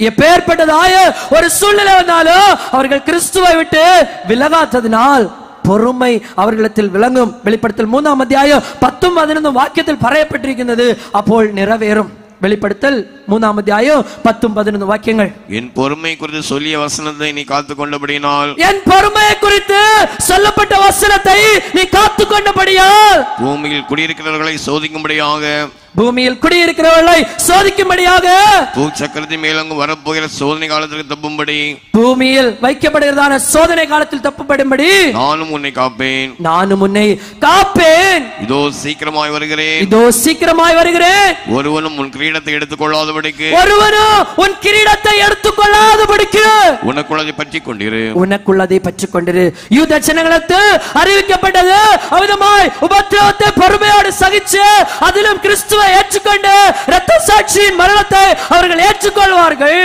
எப்பேற்பட்டதாய ஒரு சூழ்நிலை வந்தாலும் அவர்கள் கிறிஸ்துவை விட்டு விலகாததினால் பொறுமை அவர்களிடத்தில் விளங்கும். வெளிப்படுத்தல் 3ஆம் அத்தியாயம் 10 11 வாக்கியத்தில் பறையப்பட்டிருக்கிறது. அப்போ நிறைவேறும். வெளிப்படுத்தல் 3ஆம் அத்தியாயம் 10 11 வாக்கியங்கள். என் பொறுமை குறித்து சொல்லிய வசனத்தை நீ காத்துக் கொண்டபடியினால், என் பொறுமை குறித்து சொல்லப்பட்ட வசனத்தை நீ காத்துக் கொண்டபடியால் பூமியில் குடியிருக்கிறவர்களை சோதிக்கும்படியாக, பூமியில் குடியிருக்கிறவர்களை சோதிக்கும்படியாக, பூச்சக்கரத்தின் மேலங்கும் வரப்போகிற சோதனை காலத்திற்கு தப்பும்படி, பூமியில் வைக்கப்படுகிறதான சோதனை காலத்தில் தப்புப்படும்படி நானும் உன்னை காப்பேன். நானும் உன்னை காப்பேன். இதோ சீக்கிரமாய் வருகிறேன். இதோ சீக்கிரமாய் வருகிறேன். ஒருவனும் உன் கிரீடத்தை எடுத்துக்கொள்ளாதபடிக்கு, ஒருவனும் உன் கிரீடத்தை எடுத்துக்கொள்ளாதபடிக்கு உனக்குள்ளதை பற்றி கொண்டிரு. உனக்குள்ளதை பற்றி கொண்டிரு. யூத ஜனங்களுக்கு அறிவிக்கப்பட்டது அவிதமாய் உபத்திரவத்தை பொறுமையோடு சகிச்சு அதிலும் கிறிஸ்துவை ஏற்றுக்கொண்டு இரத்த சாட்சியின் மரணத்தை அவர்கள் ஏற்றுக்கொள்வார்கள்.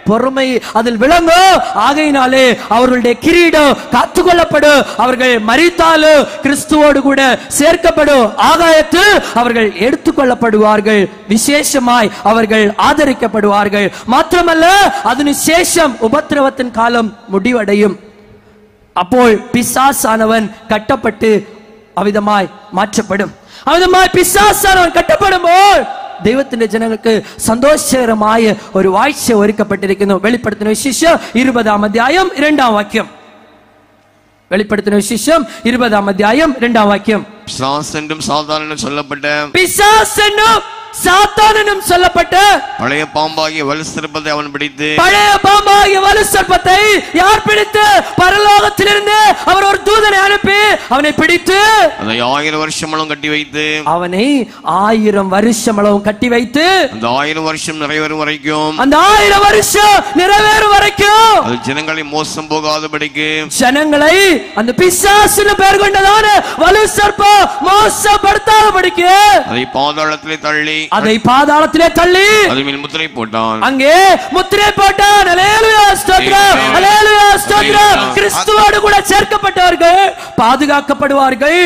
பொறுமை அதில் விளங்கும். ஆகையினாலே அவர்களுடைய கிரீடம் காத்துக்கொள்ளப்படும். அவர்கள் மரித்தாலும் கிறிஸ்துவோடு கூட சேர்க்கப்படும். ஆகாயத்தில் அவர்கள் எடுத்துக்கொள்ளப்படுவார்கள். விசேஷமாய் அவர்கள் ஆதரிக்கப்படுவார்கள். மாத்திரமல்ல, அதன் சேஷம் உபத்திரவத்தின் காலம் முடிவடையும். அப்போ பிசாசானவன் கட்டப்பட்டு அவிதமாய் மாற்றப்படும். அவிதமாய் பிசாசானவன் கட்டப்படும் போது தெய்வத்தின் ஜனங்களுக்கு சந்தோஷகரமாய ஒரு வாழ்க்கை ஒதுக்கப்பட்டிருக்கிறது. வெளிப்படுத்தின விசேஷம் 20ஆம் அத்தியாயம் 2ஆம் வாக்கியம். வெளிப்படுத்தின விசேஷம் 20ஆம் அத்தியாயம் 2ஆம் வாக்கியம். பிசாசு என்றும் சாத்தானும் சொல்லப்பட்ட, பிசாசு என்றும் சாத்தானும் சொல்லப்பட்ட பழைய பாம்பாகிய வலு சர்ப்பத்தை அவன் பிடித்து, பழைய பாம்பாகிய வலு சர்ப்பத்தை யார் பிடித்து? பரலோகத்திலிருந்து அவர் ஒரு தூதனை அனுப்பி அவனை பிடித்து அதை 1000 வருஷங்களும் கட்டி வைத்து, அவனை 1000 வருஷங்களும் கட்டி வைத்து, அந்த 1000 வருஷம் நிறைவேறும் வரைக்கும், அந்த 1000 வருஷம் நிறைவேறும் வரைக்கும் அது ஜனங்களை மோசம் போகாதபடிக்கு, ஜனங்களை அந்த பிசாசுன்னு பெயர் கொண்டதான வலு சர்ப்பம் மோசப்படுத்தாதபடிக்கு அதை பாதாளத்திலே தள்ளி, அதை பாதாளத்திலே தள்ளி அதன் மேல் முத்திரை போட்டான். அங்கே முத்திரை போட்டான். அல்லேலூயா ஸ்தோத்திரம், அல்லேலூயா ஸ்தோத்திரம். கிறிஸ்துவோடு கூட சேர்க்கப்பட்டவர்கள் பாதுகாக்கப்படுவார்கள்.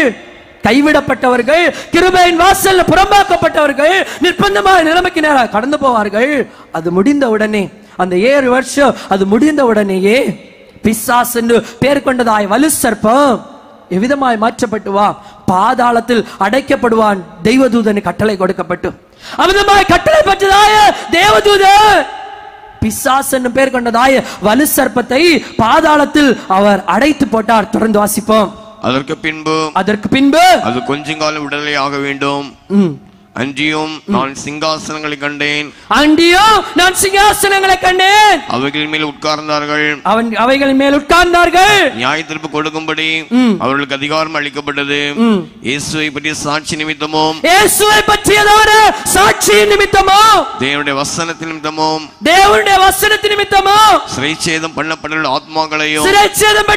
கைவிடப்பட்டவர்கள், கிருபையின் வாசல்ல புறம்பாக்கப்பட்டவர்கள் நிர்பந்தமான நிலைமைக்கு நேராக கடந்து போவார்கள். அது முடிந்த உடனே, அந்த 7 வருஷம் அது முடிந்த உடனேயே பிசாசு என்று பெயர் கொண்டதாய் வலு சர்ப்பம் எவ்விதமாய் மாற்றப்பட்டுவான்? பாதாளத்தில் அடைக்கப்படுவான். தெய்வதூதன் கட்டளை கொடுக்கப்பட்டு அமிதமாய் கட்டளை பெற்றதாய தேவதூதன் பிசாசு என்று பெயர் கொண்டதாய வலு சர்ப்பத்தை பாதாளத்தில் அவர் அடைத்து போட்டார். தொடர்ந்து வாசிப்போம். அதற்கு பின்பு அது கொஞ்ச காலம் விடுதலை ஆக வேண்டும். அன்றியும் நான் சிங்காசனங்களை கண்டேன். அவைகளின் மேல் உட்கார்ந்தார்கள். அவைகளின் மேல் உட்கார்ந்தார்கள். நியாய தீர்ப்பு கொடுக்கும்படி அவர்களுக்கு அதிகாரம் அளிக்கப்பட்டது. இயேசுவை பற்றிய சாட்சி நிமித்தமும், இயேசுவை பற்றியதான சாட்சி நிமித்தமும், தேவனுடைய வசனத்தின் நிமித்தமும், தேவனுடைய வசனத்தின் நிமித்தமும் சிறைச்சேதம் பண்ணப்பட்ட ஆத்மாக்களையும், சிறைச்சேதம்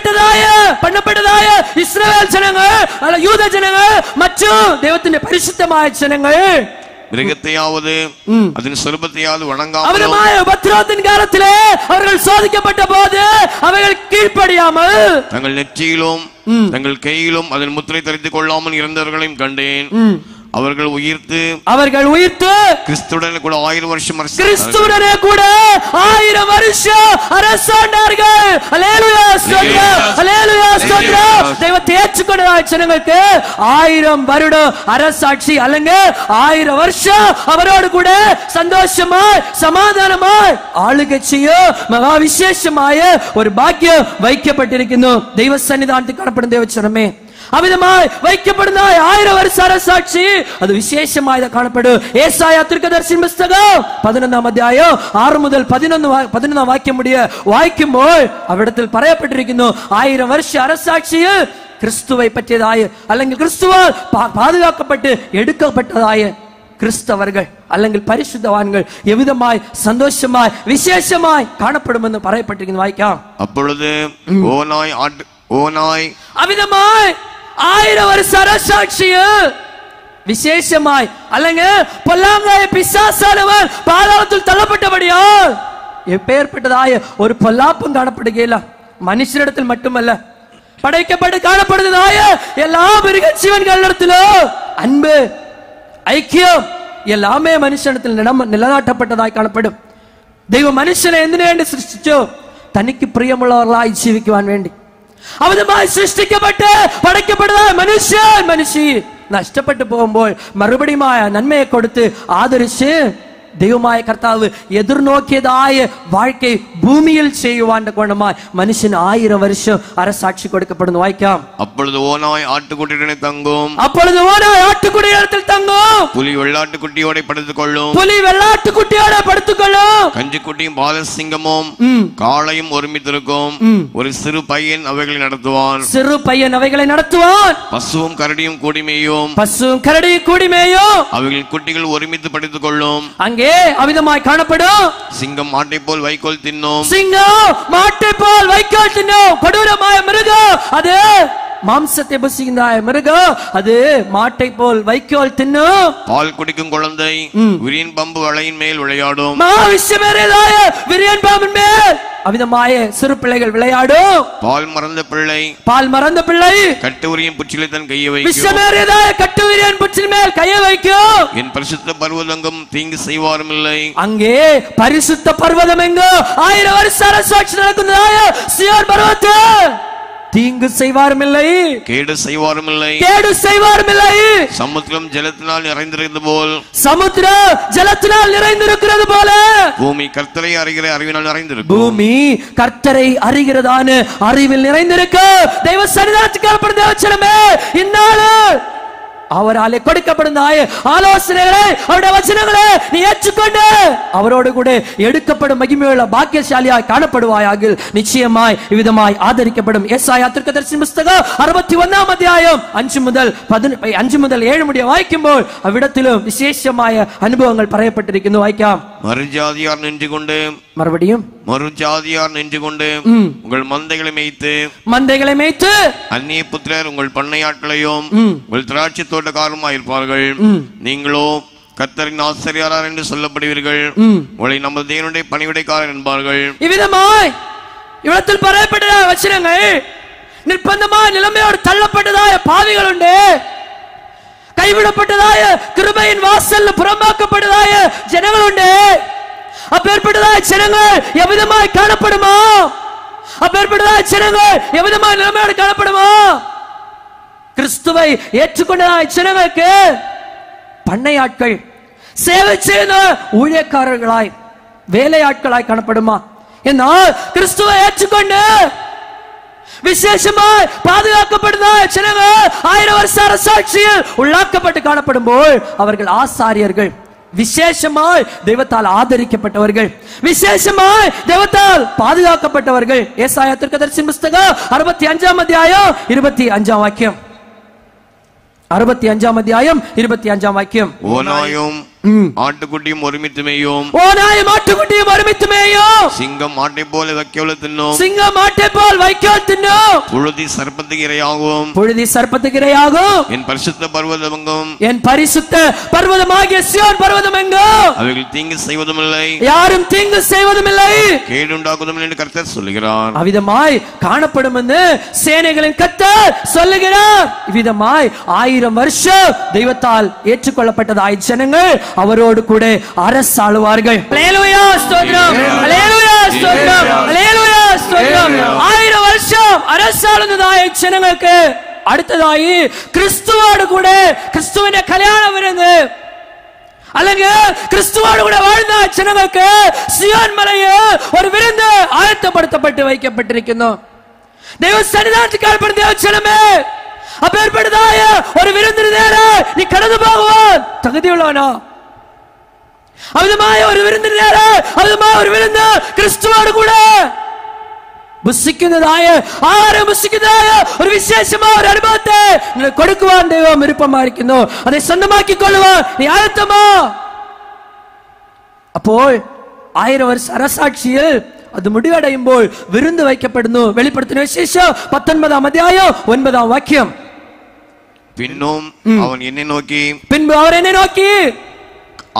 பண்ணப்பட்டதாய இஸ்ரவேல் ஜனங்கள், யூத ஜனங்கள் மற்றும் தேவத்தின் பரிசுத்தமான ஜனங்கள் மிருகத்தையாவது அதன் சொரூபத்தையாவது வணங்காமல், அவருமாய் உபத்திரவத்தின் காலத்திலே அவர்கள் சோதிக்கப்பட்ட போது அவைகள் கீழ்ப்படியாமல் தங்கள் நெற்றியிலும் தங்கள் கையிலும் அதன் முத்திரை தரித்துக் கொள்ளாமல் இருந்தவர்களையும் கண்டேன். அவர்கள் உயிர்த்து கிறிஸ்துவுடனே கூட 1000 வருஷம் கிறிஸ்துவுடனே கூட 1000 வருஷம் அரசாண்டார்கள். அல்லேலூயா ஸ்தோத்திரம், அல்லேலூயா ஸ்தோத்திரம். தெய்வத்தை ஏற்றுக்கொண்ட ஜனங்களுக்கு 1000 வருடம் அரசாட்சி அல்லங்க 1000 வருஷம் அவரோடு கூட சந்தோஷமாய் சமாதானமாய் ஆளுகை செய்ய மகா விசேஷமாய ஒரு பாக்கியம் வைக்கப்பட்டிருக்கிறோம். தெய்வ சன்னிதானத்தில் காணப்படும் தேவச்சனமே, அமிதமாய் வைக்கப்படுന്ന 1000 வருஷ அரசாட்சி அது விசேஷமாய் காணப்படும். ஏசாயா தீர்க்கதரிசியின் புத்தகம் 11ஆம் அத்தியாயம் 6 முதல் 11 வாக்கியம் முடிய வாய்க்கும்போது அவ்விடத்தில் പറയപ്പെട്ടിരിക്കുന്നു 1000 வருஷ அரசாட்சியில் கிறிஸ்துவை பற்றியதாய അല്ലെങ്കിൽ கிறிஸ்துவால் பாதுகாக்கப்பட்டு எடுக்கப்பட்டதாய கிறிஸ்தவர்கள் അല്ലെങ്കിൽ பரிசுத்தவான்கள் எவ்விதமாய் சந்தோஷமாய் விசேஷமாய் காணப்படும் என்று പറയപ്പെട്ടിരിക്കുന്നു. வாய்ക്കാം. அப்பொழுது ஓனாய் அவ்விதமாய் 1000 வருஷ அரசாட்சியில் விசேஷமாய் അല്ലെങ്കിൽ பொல்லாங்காய பிசாசானவன் பாதாளத்தில் தள்ளப்பட்டபடியால் எப்பேற்பட்டதாய ஒரு பொல்லாப்பும் காணப்படுகையில மனுஷரிடத்தில் மட்டுமல்ல படைக்கப்பட்டு காணப்படுவதாய எல்லா மிருக ஜீவன்களிடத்திலும் அன்பு ஐக்கியம் எல்லாமே மனுஷனிடத்தில் நிலநாட்டப்பட்டதாய் காணப்படும். ദൈവം മനുഷ്യനെ എന്തിനു വേണ്ടി സൃഷ്ടിച്ചു? തനിക്ക് പ്രിയമുള്ളവരായി ജീവിക്കുവാൻ വേണ്ടി. അവനുമായി സൃഷ്ടിക്കപ്പെട്ട് പടയ്ക്കപ്പെട്ടതായ മനുഷ്യ നഷ്ടപ്പെട്ടു പോകുമ്പോൾ മറുപടിയുമായ നന്മയെ കൊടുത്ത് ആദരിച്ച് ദൈവമായ കർത്താവ് എതിർനോക്കിയതായ வாழ்க்கை பூமியில் செய்வாண்ட குணமாய் மனுஷன் 1000 வருஷம் அரசாட்சி கொடுக்கப்படுന്നു. வாய்ക്കാം. அப்பொழுது ஓனாய் ஆட்டுக்குட்டியிடத்தில் தங்கும். அப்பொழுது ஓனாய் ஆட்டுக்குட்டியிடத்தில் தங்கும். புலி வெள்ளாட்டுக்குட்டியோட படுத்துக் கொள்ளும். புலி வெள்ளாட்டுக்குட்டியோட படுத்துக் கொள்ளும். கஞ்சிக்குட்டியும் பாலசிங்கமும் காளையும் ஒருமித்திருக்கும். ஒரு சிறு பையன் அவைகளை நடத்துவான். சிறு பையன் அவைகளை நடத்துவான். பசுவும் கரடியும் கூடிமேயும். பசுவும் கரடியும் கூடிமேயும். அவைகளின் குட்டிகள் ஒருமித்து படுத்துக் கொள்ளும். அங்கே அவிதமாய் காணப்படும். சிங்கம் மாட்டை போல் வைக்கோல் தின்னும். சிங்கம் மாட்டை போல் வைக்கோல் தின்னும். கொடூரമായ மிருகம் அது மாம்சத்தை புசிக்கின்ற மிருகம் அது மாட்டை போல் வைக்கோல் தின்னும். பால் குடிக்கும் குழந்தை விரியன் பாம்பு வலையின் மேல் விளையாடும். விஷமேறியதாய விரியன் பாம்பின் மேல் அவிதமாய சிறு பிள்ளைகள் விளையாடும். பால் மறந்த பிள்ளை கட்டுவிரியன் புற்றிலே தன் கையை வைக்கும். விஷமேறியதாய கட்டுவிரியன் புற்றின் மேல் கையை வைக்கும். என் பரிசுத்த பர்வதங்கம் தீங்கு செய்வாரும் இல்லை. அங்கே பரிசுத்த பர்வதம் எங்கோ 1000 வருஷ அரசாட்சி நடക്കുന്നதாய சியோன் பர்வதத்தில் தீங்கு செய்வாரும் இல்லை, கேடு செய்வாரும் இல்லை. சமுத்திரம் ஜலத்தினால் நிறைந்திருக்கிறது போல் பூமி கர்த்தரை அறிகிற அறிவினால் நிறைந்திருக்கும். பூமி கர்த்தரை அறிகிறதான அறிவில் நிறைந்திருக்கு. தெய்வ சன்னிதானத்துக்கு காணப்படும் தேவச்சனமே இந்நாள் அவராலே கொடுக்கப்படும் ஆலோசனைகளை அவருடைய வசனங்களை நீ ஏற்றுக்கொண்டு அவரோடு கூட எடுக்கப்படும் மகிமையுள்ள பாக்கியசாலியாய் காணப்படுவாயாக. நிச்சயமாய் இவ்விதமாய் ஆதரிக்கப்படும். ஏசாயா தீர்க்கதரிசியின் புத்தகம் 61ஆம் அத்தியாயம் 5 முதல் 7 முடிய வாய்க்கும்போது அவ்விடத்திலும் விசேஷമായ அனுபவங்கள் പറയപ്പെട്ടിരിക്കുന്നു. வாய்ക്കാം. மறுஜாதியார் நின்று கொண்டு உங்கள் மந்தைகளை மேய்த்து அந்நிய புத்திரர் உங்கள் பண்ணையாட்களையும் உங்கள் திராட்சை தோட்டக்காரமாக இருப்பார்கள். நீங்களோ கர்த்தரின் ஆசிரியரார் என்று சொல்லப்படுவீர்கள். உங்களை நமது தேவனுடைய பணிவிடைக்காரர் என்பார்கள். இவ்விதமாய் இவ்விடத்தில் പറയപ്പെട്ട வசனங்கள் நிர்பந்தமான நிலைமையோடு தள்ளப்பட்டதாய பாவிகள் உண்டு. கைவிடப்பட்டதாய கிருபையின் வாசல்ல புறம்பாக்கப்பட்டதாய ஜனங்கள் உண்டு. அப்பேற்பட்டதாய ஜனங்கள் எவ்விதமாய் காணப்படுமா? அப்பேற்பட்டதாய ஜனங்கள் எவ்விதமாய் நிலைமையோடு காணப்படுமா? கிறிஸ்துவை ஏற்றுக்கொண்டதாய ஜனங்களுக்கு பண்ணையாட்கள் சேவை செய்த ஊழியக்காரர்களாய் வேலையாட்களாய் காணப்படுமா? എന്നാൽ கிறிஸ்துவை ஏற்றுக்கொண்டு விசேஷமாய் பாதுகாக்கப்படுதாய ஜனங்கள் 1000 வருஷ அரசாட்சியில் உள்ளாக்கப்பட்டு காணப்படும்போது அவர்கள் ஆசாரியர்கள், விசேஷமாய் தெய்வத்தால் ஆதரிக்கப்பட்டவர்கள், விசேஷமாய் தெய்வத்தால் பாதுகாக்கப்பட்டவர்கள். ஏசாயா தீர்க்கதரிசியின் புத்தகம் 65ஆம் அத்தியாயம் 25ஆம் வாக்கியம். 65ஆம் அத்தியாயம் 25ஆம் வாக்கியம். ஓனாயும் ஆட்டுக்குட்டியும் ஒருமித்து மேயும். சிங்கம் மாட்டை போல வைக்கோல் தின்னும். புழுதி சர்ப்பத்துக்கு இரையாகும். என் பரிசுத்த பர்வதமாகிய சியோன் பர்வதம் எங்கும் அவைகள் தீங்கு செய்வதும் இல்லை, யாரும் தீங்கு செய்வதும் இல்லை, கேடு உண்டாக்குவதும் என்று கர்த்தர் சொல்லுகிறார். அவ்விதமாய் காணப்படும் என்று சேனைகளின் கர்த்தர் சொல்லுகிறார். இவ்விதமாய் 1000 வருஷம் தெய்வத்தால் ஏற்றுக்கொள்ளப்பட்டதாய் ஜனங்கள் அவரோடு கூட அரசாளுவார்கள். அல்லேலூயா ஸ்தோத்திரம், அல்லேலூயா ஸ்தோத்திரம், அல்லேலூயா ஸ்தோத்திரம். 1000 வருஷம் அரசாளுனதாய் ஜனங்களுக்கு அடுத்ததாய் கிறிஸ்துவோடு கூட கிறிஸ்துவின் கல்யாண விருந்து அல்லது கிறிஸ்துவோடு கூட வாழ்ந்த ஜனங்களுக்கு சியோன் மலையில் ஒரு விருந்து ஆயத்தப்படுத்தப்பட்டு வைக்கப்பட்டிருக்கிறோம். தெய்வ சன்னிதானத்துக்கு காணப்படும் தேவ ஜனமே, அப்பேற்பட்டதாய ஒரு விருந்து நேர நீ கடந்து போகுவான் தகுதியுள்ளவனா? அவிதமாய ஒரு விருந்து நேர அவிதமாய ஒரு விருந்து கிறிஸ்துவோடு கூட புசிക്കുന്നதாய ആരെ புசிക്കുന്നതായ ഒരു വിശേഷമായ ഒരു അനുഭവത്തെ കൊടുക്കുവാൻ ദൈവം വിരുപ്പമായിരിക്കുന്നു. அதை സ്വന്തമാക്കിക്കൊള്ളുവാൻ നീ ആയത്തമോ? അപ്പോൾ 1000 വർഷ അരസാക്ഷിയിൽ അത് മുടിവടയുമ്പോൾ വിരുന്ന് വയ്ക്കപ്പെടുന്നു. വെളിപ്പെടുത്തുന്ന വിശേഷം 19-ാം അധ്യായം 9-ാം വാക്യം. பின்னும் அவன் என்னை நோக்கி, பின்பு அவர் என்னை நோக்கி,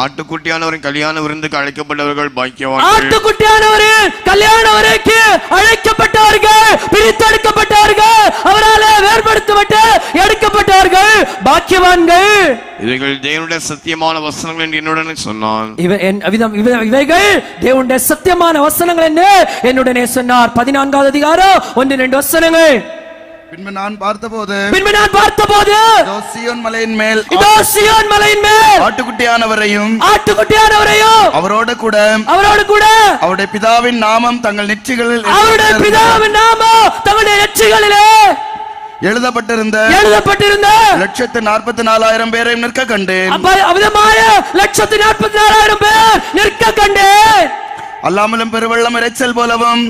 ஆட்டுக்குட்டியானவரின் கல்யாண விருந்துக்கு அழைக்கப்பட்டவர்கள் பாக்கியவான்கள். ஆட்டுக்குட்டியானவரின் கல்யாண விருந்துக்கு அழைக்கப்பட்டவர்கள், பிரித்தெடுக்கப்பட்டவர்கள், அவரால் வேறுபடுத்தப்பட்டு எடுக்கப்பட்டவர்கள் பாக்கியவான்கள். இவைகள் தேவனுடைய சத்தியமான வசனங்கள் என்று என்னுடனே சொன்னான். இவைகள் தேவனுடைய சத்தியமான வசனங்கள் என்று என்னுடனே சொன்னார். 14-வது அதிகாரம் 1-2 வசனங்கள். பின்பு நான் பார்த்தபோது இதோ சீயோன் மலையின் மேல் ஆட்டுக்குட்டியானவரையும் அவரோடு கூட அவருடைய பிதாவின் நாமம் தங்கள் நெற்றிகளில் எழுதப்பட்டிருந்த 144,000 பேரையும் நிற்க கண்டேன். அல்லாமலும் பெருவெள்ளம் இரைச்சல் போலவும்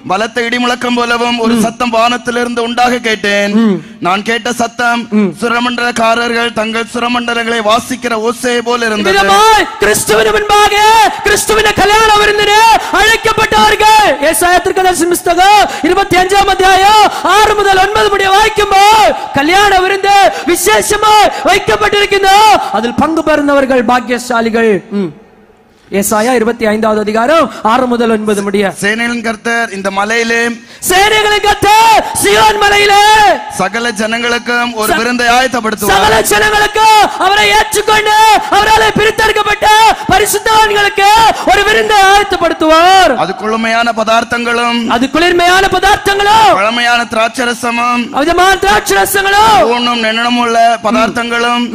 பலத்த இடி முழக்கம் போலவும் ஒரு சத்தம் வானத்திலிருந்து உண்டாக கேட்டேன். நான் கேட்ட சத்தம் சுரமண்டலக்காரர்கள் தங்கள் சுரமண்டலங்களை வாசிக்கிற ஓசை போல இருந்தது. கிறிஸ்துவின் முன்பாக கிறிஸ்துவின் கல்யாண விருந்திலே அழைக்கப்பட்டவர்கள். ஏசாயா தீர்க்கதரிசி புத்தகம் 25-ம் அத்தியாயம் 6 முதல் 9 முடிய வாசிக்கும்போது கல்யாண விருந்து விசேஷமாய் வைக்கப்பட்டிருக்கிறது. அதில் பங்கு பெறுந்தவர்கள் பாக்கியசாலிகள். ஏசாயா 25-வது அதிகாரம் 6 முதல் 9 முடிய. சேனைகளின் கர்த்தர் இந்த மலையிலே, சேனைகளின் கர்த்தர் சீயோன் மலையிலே சகல ஜனங்களுக்கும் ஒரு விருந்தை ஆயத்தப்படுத்துவார். சகல ஜனங்களுக்கு அவரை ஏற்றுக்கொண்டு அவரால் பிரித்தெடுக்கப்பட்ட பரிசுத்தவான்களுக்கு ஒரு விருந்தை ஆயத்தப்படுத்துவார். அது குளுமையான பதார்த்தங்களும் பழமையான திராட்சரசமும் ஊனும் நெண்ணமுள்ள பதார்த்தங்களும்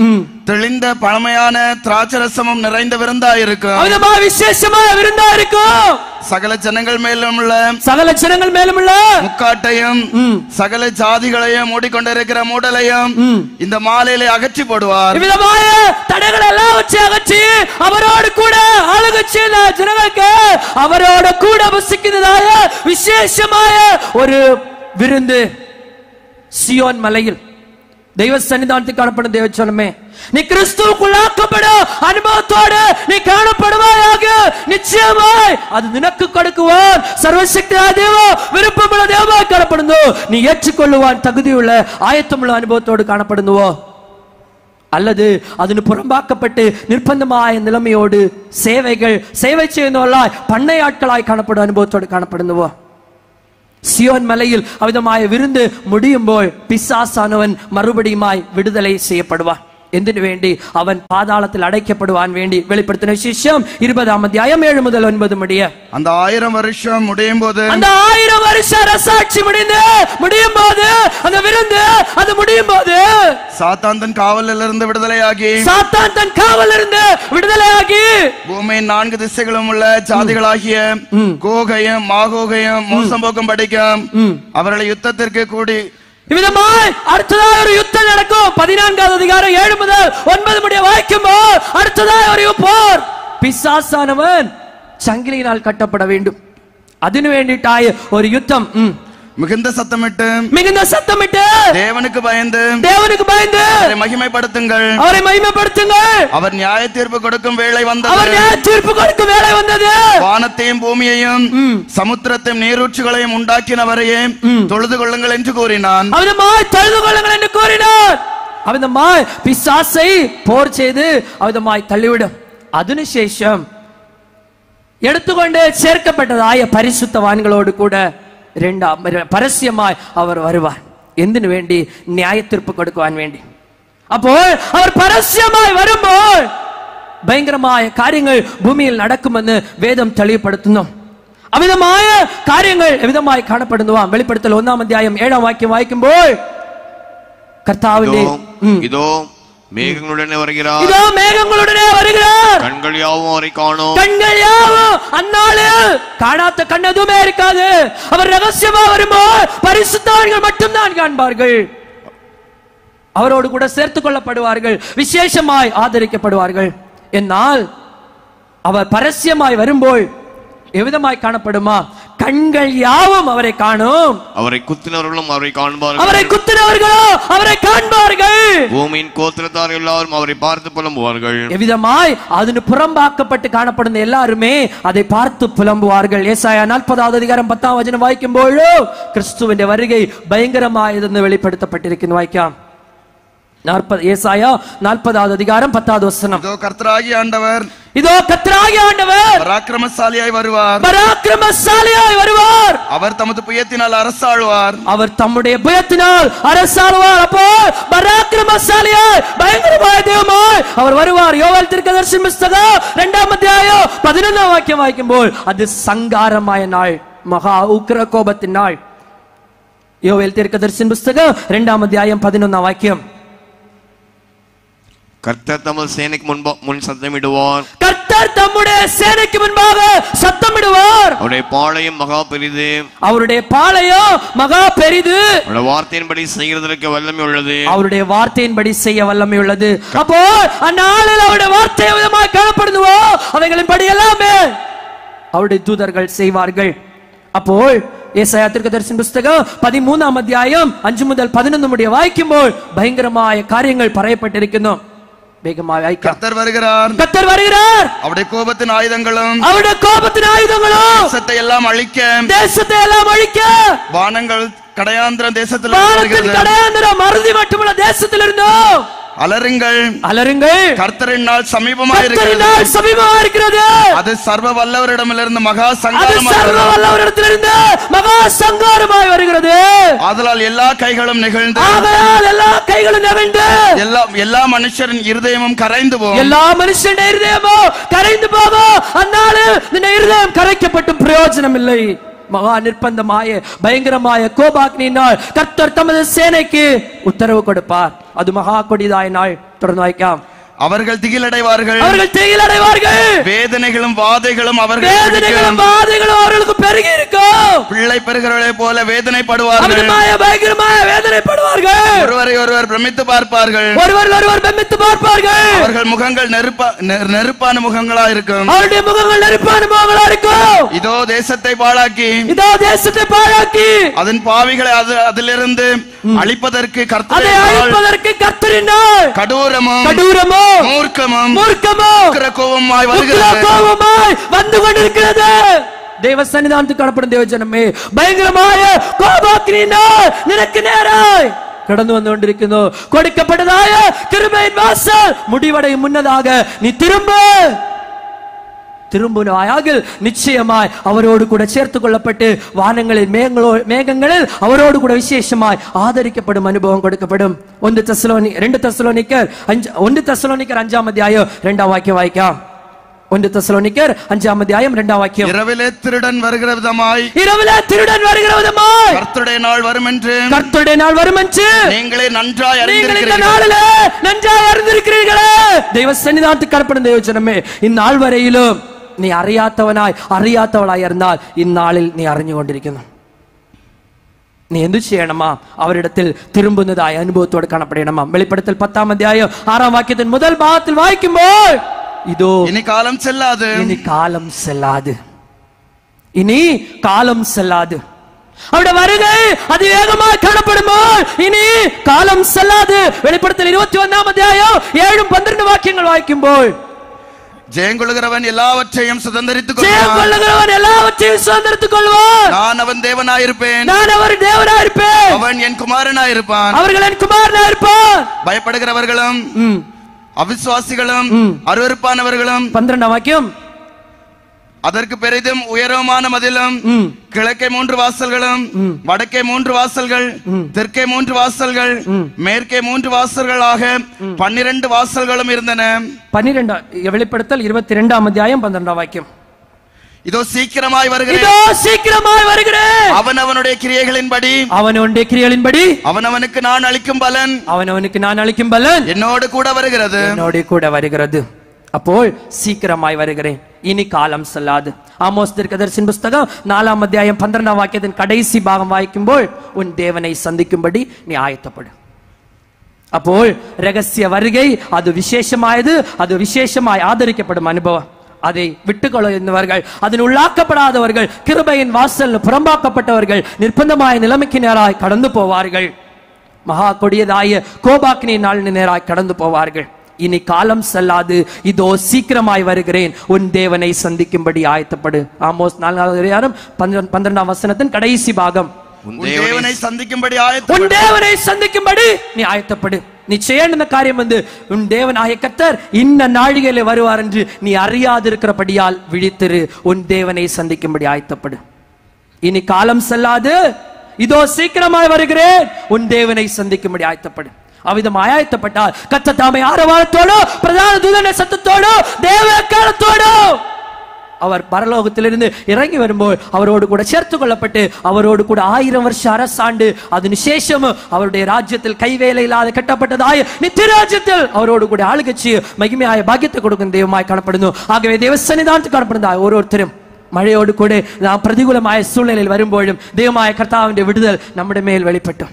தெளிந்த பழமையான திராட்சரசமும் நிறைந்த விருந்தாயிருக்கும். விசேஷமான விருந்தாயிருக்கும். சகல ஜனங்கள் மேலும் உள்ள முக்காட்டையும் சகல ஜாதிகளையும் மூடிக்கொண்டிருக்கிற மூடலையும் இந்த மாலையிலே அகற்றி போடுவார். தடைகள் எல்லாம் வச்சு அகற்றி அவரோடு கூட ஆளுகட்சி ஜனங்களுக்கு அவரோட கூட வசிக்கிறதாய விசேஷമായ ஒரு விருந்து சீயோன் மலையில் தெய்வ சன்னிதானத்தில் காணப்படும் தேவ ஜனமே, நீ கிறிஸ்துவுக்குள்ளாக்கப்படும் அனுபவத்தோடு நீ காணப்படுவாயாக. நிச்சயமாய் அது நினக்கு கொடுக்குவான். சர்வசக்தியான தேவன் விருப்பமுள்ள தேவமாய் காணப்படுந்தோ நீ ஏற்றுக்கொள்ளுவான். தகுதியுள்ள ஆயத்தமுள்ள அனுபவத்தோடு காணப்படுந்துவோ அல்லது அதனு புறம்பாக்கப்பட்டு நிர்பந்தമായ நிலைமையோடு சேவை ചെയ്യുന്നவர்களாய் பண்ணை ஆட்களாய் காணப்படும் அனுபவத்தோடு காணப்படுந்துவோ. சியோன் மலையில் அவிதமாய விருந்து முடியும்போது பிசாசானவன் மறுபடியுமாய் விடுதலை செய்யப்படுவான். എന്തിനു വേണ്ടി? അവൻ പാതാളത്തിൽ അടയ്ക്കപ്പെടുവാൻ വേണ്ടി. വെളിപ്പെടുത്തുന്ന വിശേഷം 20-ാം അധ്യായം 7 മുതൽ 9 முடிய. அந்த 1000 வருஷம் முடியும் போது, அந்த 1000 வருஷ அரசாட்சி முடியும் போது, அந்த விருந்து அது முடியும் போது சாத்தான் தன் காவலிலிருந்து விடுதலையாகி பூமியின் 4 திசைகளும் உள்ள ஜாதிகளாகிய கோகையும் மாகோகையும் மோசம் போக்கும் படிக்கும் அவர்களை யுத்தத்திற்கு கூடி இவ்விதமாய் அடுத்ததாக ஒரு யுத்தம் நடக்கும். 14-வது அதிகாரம் 7 முதல் 9 முடிய வாசிக்கும்போது அடுத்ததாக ஒரு போர். பிசாசானவன் சங்கிலியினால் கட்டப்பட வேண்டும். അതിനു വേണ്ടിട്ടായ ഒരു യുദ്ധം. மிகுந்த சத்தமிட்டு தேவனுக்கு பயந்து அவரை மகிமைப்படுத்துங்கள். அவர் நியாய தீர்ப்பு கொடுக்கும் வேளை வந்தது. வானத்தையும் பூமியையும் சமுத்திரத்தையும் நீரூற்றுகளையும் உண்டாக்கினவரையே தொழுது கொள்ளுங்கள் என்று கூறினான். அவிதமாய் பிசாசை போர் செய்து அவிதமாய் தள்ளிவிடும். അതിനുശേഷം எடுத்துக்கொண்டு சேர்க்கப்பட்டதாய பரிசுத்தவான்களோடு கூட പരസ്യമായി അവർ വരുവാൻ. എന്തിനു വേണ്ടി? ന്യായ തീർപ്പ് കൊടുക്കുവാൻ വേണ്ടി. അപ്പോൾ അവർ പരസ്യമായി വരുമ്പോൾ ഭയങ്കരമായ കാര്യങ്ങൾ ഭൂമിയിൽ നടക്കുമെന്ന് വേദം തെളിവുപെടുത്തുന്നു. അവിധമായ കാര്യങ്ങൾ എവിധമായി കാണപ്പെടുന്നുവാം. വെളിപ്പെടുത്തൽ 1-ാം അധ്യായം 7-ാം വാക്യം വായിക്കുമ്പോൾ കർത്താവിന്റെ இதோ மேகங்களுடனே வருகிறார். கண்கள் யாவும் அவரை காணும். அந்நாளில் காணாத கண் எதுவுமே இருக்காது. அவர் ரகசியமா வரும்போது பரிசுத்தவான்கள் மட்டும்தான் காண்பார்கள். அவரோடு கூட சேர்த்துக் கொள்ளப்படுவார்கள், விசேஷமாய் ஆதரிக்கப்படுவார்கள். என்னால் அவர் பரஸ்யமாய் வரும்போது எவ்விதமாய் காணப்படுமா? கண்கள் யாவும் அவரை காணும், அவரை குத்தினவர்களும் அவரை காண்பார்கள், அவரை குத்தினவர்களும் அவரை காண்பார்கள், பூமியின் கோத்திரத்தார் எல்லாரும் அவரை பார்த்து புலம்புவார்கள். எவ்விதமாய் அது புறம்பாக்கப்பட்டு காணப்படும் எல்லாருமே அதை பார்த்து புலம்புவார்கள். ஏசாயா 40வது அதிகாரம் 10ஆம் வசனம் வாய்க்கும்போது கிறிஸ்துவின் வருகை பயங்கரமாய் வெளிப்படுத்தப்பட்டிருக்கிறது. வாய்க்காம் ஏசாயா 40வது அதிகாரம் 10வது வசனம். இதோ கர்த்தராகிய ஆண்டவர், இதோ கர்த்தராகிய ஆண்டவர் பராக்கிரமசாலியாய் வருவார், பராக்கிரமசாலியாய் வருவார். அவர் தமது புயத்தினால் அரசாளுவார், அவர் தம்முடைய புயத்தினால் அரசாளுவார். அப்போ பராக்கிரமசாலியாய் பயங்கரமாய் தேவமாய் அவர் வருவார். யோவேல் தீர்க்கதரிசியின் புத்தகம் 2ஆம் அத்தியாயம் 11ஆம் வாக்கியம் வாய்க்கும்போது அது சங்காரமாய நாள், மகா உக்கிர கோபத்தின் நாள். யோவேல் தீர்க்கதரிசியின் புத்தகம் 2ஆம் அத்தியாயம் 11ஆம் வாக்கியம். கர்த்தர் தமது சேனைக்கு முன் சத்தமிடுவார், கர்த்தர் தம்முடைய சேனைக்கு முன்பாக சத்தமிடுவார். அவருடைய பாளையம் மகா பெரிது, அவருடைய பாளையம் மகா பெரிது, அவருடைய வார்த்தையின்படி செய்கிறதற்கு வல்லமை உள்ளது, அவருடைய வார்த்தையின்படி செய்ய வல்லமை உள்ளது. அப்போ அந்நாளில் அவருடைய வார்த்தை விதமாக காணப்படுதுவோ அவைகளின் படி எல்லாமே அவருடைய தூதர்கள் செய்வார்கள். அப்போ ஏசாயா தீர்க்கதரிசியின் புத்தகம் 13ஆம் அத்தியாயம் 5 முதல் 11 முடிய வாய்க்கும்போது பயங்கரമായ காரியங்கள் பறையப்பட்டிருக்கிறோம். கர்த்தர் வருகிறார், கர்த்தர் வருகிறார், அவருடைய கோபத்தின் ஆயுதங்களும், அவருடைய கோபத்தின் ஆயுதங்களும் தேசத்தை எல்லாம் அழிக்க, தேசத்தை எல்லாம் அழிக்க, வானங்கள் கடையாந்திரம் தேசத்தில் கடையாந்திரம் மருதி மட்டுமல்ல தேசத்திலிருந்தோம் அலறுங்கள், அலறுங்கள், கர்த்தரின் நாள் சமீபமாய் இருக்கிறது. அது சர்வ வல்லவரிடமிருந்து மகா சங்காரமாய் வருகிறது. ஆதலால் எல்லா கைகளும் நெகிழ்ந்து, எல்லா மனுஷரின் இருதயமும் கரைந்து போகும், எல்லா மனுஷனுடைய இருதயமும் கரைந்து போகும். அந்நாளில் இந்த இருதயம் கரைக்கப்பட்டும் பிரயோஜனம் இல்லை. மகா நிர்பந்தமாய பயங்கரமாய கோபாக்னியினால் கர்த்தர் தமது சேனைக்கு உத்தரவு கொடுப்பார். அது மகா கொடிதாய நாள். தொடர்ந்து வாய்க்காம். அவர்கள் திகிலடைவார்கள், அவர்கள் திகிலடைவார்கள், வேதனைகளும் வாதைகளும் அவர்களுக்கு பெருகி இருக்கும். பிள்ளை பெறுகிறவர்களை போல வேதனைப்படுவார்கள், பயங்கரமாய வேதனைப்படுவார்கள். ஒருவரை ஒருவர் பிரமித்து பார்ப்பார்கள், ஒருவர் பிரமித்து பார்ப்பார்கள். அவர்கள் முகங்கள் நெருப்பான முகங்களா இருக்கும், அவருடைய முகங்கள் நெருப்பான முகங்களா இருக்கும். இதோ தேசத்தை பாழாக்கி, இதோ தேசத்தை பாழாக்கி அதன் பாவிகளை அதிலிருந்து அழிப்பதற்கு கர்த்தரின் நாள் கடூரமும் மூர்க்கமும் கோபமாய் வந்து கொண்டிருக்கிறது. தேவ சன்னிதானத்துக்கு காணப்படும் தேவஜனமே, பயங்கரമായ கோபாக்கினால் நினக்கு நேராய் கடந்து வந்து கொண்டிருக்கிறதோ. கொடுக்கப்பட்டதாய கிருபையின் வாசல் முடிவடையும் முன்னதாக நீ திரும்புவாயாக நிச்சயமாய் அவரோடு கூட சேர்த்துக் கொள்ளப்பட்டு வானங்களில் மேகங்களில் அவரோடு கூட விசேஷமாய் ஆதரிக்கப்படும் அனுபவம் கொடுக்கப்படும். 1 தெசலோனிக்கர் 5ஆம் அத்தியாயம் 2ஆம் வாக்கியம் வாய்க்காம். 1 தெசலோனிக்கர் 5ஆம் அத்தியாயம் 2ஆம் வாக்கியம். இரவிலே திருடன் வருகிற விதமாய் கர்த்தருடைய நாள் வரும் என்று நீங்களே நன்றாய் அறிந்திருக்கிறீர்களே. தெய்வ சன்னிதானத்துக்கு காணப்படும் தேவஜனமே, இந்நாள் வரையிலும் நீ அறியாதவளாய் இருந்தால் இந்நாளில் நீ அறிஞ்சு கொண்டிருக்கணும். நீ എന്തു ചെയ്യണമാ? അവരിടത്തിൽ திரும்புന്നതായ അനുഭവത്തോടെ കാണപ്പെടണമാ. വെളിപ്പെടുത്തൽ 10ആം അധ്യായം 6ആം വാക്യത്തിൻ முதல் ഭാഗത്തിൽ വായിക്കുമ്പോൾ இதோ இனி காலம் செல்லாது, இனி காலம் செல்லாது. அவருடைய வருகை அதிவேகமாக காணப்படும்போது இனி காலம் செல்லாது. வெளிப்படுத்தல் 21ஆம் அத்தியாயம் 7-12 வாக்கியங்கள் வாசிக்கும்போது ஜெயம் கொள்கிறவன் எல்லாவற்றையும் சுதந்தரித்துக் கொள்வான். நான் அவன் தேவனாயிருப்பேன், அவன் என் குமாரனாயிருப்பான். பயப்படுகிறவர்களும் அவிசுவாசிகளும் அருவருப்பானவர்களும் 12ஆம் வாக்கியம். அதற்கு பெரிதும் உயரமான மதிலும் கிழக்கே 3 வாசல்களும் வடக்கே 3 வாசல்கள் தெற்கே 3 வாசல்கள் மேற்கே 3 வாசல்களாக 12 வாசல்களும் இருந்தன. 12 வெளிப்படுத்தல் 22ஆம் அத்தியாயம் 12ஆம் வாக்கியம். இதோ சீக்கிரமாய் வருகிறேன், அவனவனுடைய கிரியைகளின்படி அவனவனுக்கு நான் அளிக்கும் பலன் என்னோடு கூட வருகிறது. അപ്പോൾ சீக்கிரமாய் வருகிறேன், இனி காலம் செல்லாது. ஆமோஸ் தீர்க்கதரிசியின் புத்தகம் 4ஆம் அத்தியாயம் 12ஆம் வாக்கியத்தின் கடைசி பாகம் வாசிக்கும்போது உன் தேவனை சந்திக்கும்படி நீ ஆயத்தப்படு. അപ്പോൾ രഹസ്യ വരുகை அது விசேஷமாயது, அது விசேஷமாய் ஆதரிக்கப்படும் அனுபவம். அதை விட்டுக்கொள்ளுന്നவர்கள், அதனுள்ளாக்கப்படாதவர்கள், கிருபையின் வாசல் புறம்பாக்கப்பட்டவர்கள் நிர்பந்தமாய நிலைமைக்கு நேராய் கடந்து போவார்கள். மகா கொடியதாய கோபாக்கினி நாளின் நேராய் கடந்து போவார்கள். இனி காலம் செல்லாது, இதோ சீக்கிரமாய் வருகிறேன், உன் தேவனை சந்திக்கும்படி ஆயத்தப்படு. ஆமோஸ் 4வது அதிகாரம் 12ஆம் வசனத்தின் கடைசி பாகம். உன் தேவனை சந்திக்கும்படி நீ ஆயத்தப்படு. நீ செய்யணுന്ന காரியம் உன் தேவனாகிய கர்த்தர் இன்ன நாழிகையிலே வருவார் என்று நீ அறியாதிருக்கிறபடியால் விழித்திரு. உன் தேவனை சந்திக்கும்படி ஆயத்தப்படு. இனி காலம் செல்லாது, இதோ சீக்கிரமாய் வருகிறேன், உன் தேவனை சந்திக்கும்படி ஆயத்தப்படு. அவ்விதம் ஆயத்தப்பட்டால் கர்த்தர் தாமே ஆரவாரத்தோடு, பிரதான தூதனுடைய சத்தத்தோடு, தேவ எக்காளத்தோடு அவர் பரலோகத்திலிருந்து இறங்கி வரும்போது அவரோடு கூட சேர்த்து கொள்ளப்பட்டு அவரோடு கூட 1000 வருஷ அரசாண்டு, அது விசேஷம் அவருடைய ராஜ்யத்தில் கைவேலை இல்லாத கட்டப்பட்டதாய நித்திய ராஜ்யத்தில் அவரோடு கூட ஆளுகட்சி மகிமையாய பாக்கியத்தை கொடுக்கும் தெய்வமாய் காணப்படுന്നു. ஆகவே தேவ சன்னிதானத்தில் காணப்படுவதாய் ഓരോരുത്തരും മഴയോട് കൂടെ നാം പ്രതികൂലമായ സൂழ்நிலையில் വരുമ്പോഴും ദൈവമായ കർത്താവിന്റെ വിടുതൽ നമ്മുടെ മേൽ വെളിപ്പെട്ടു.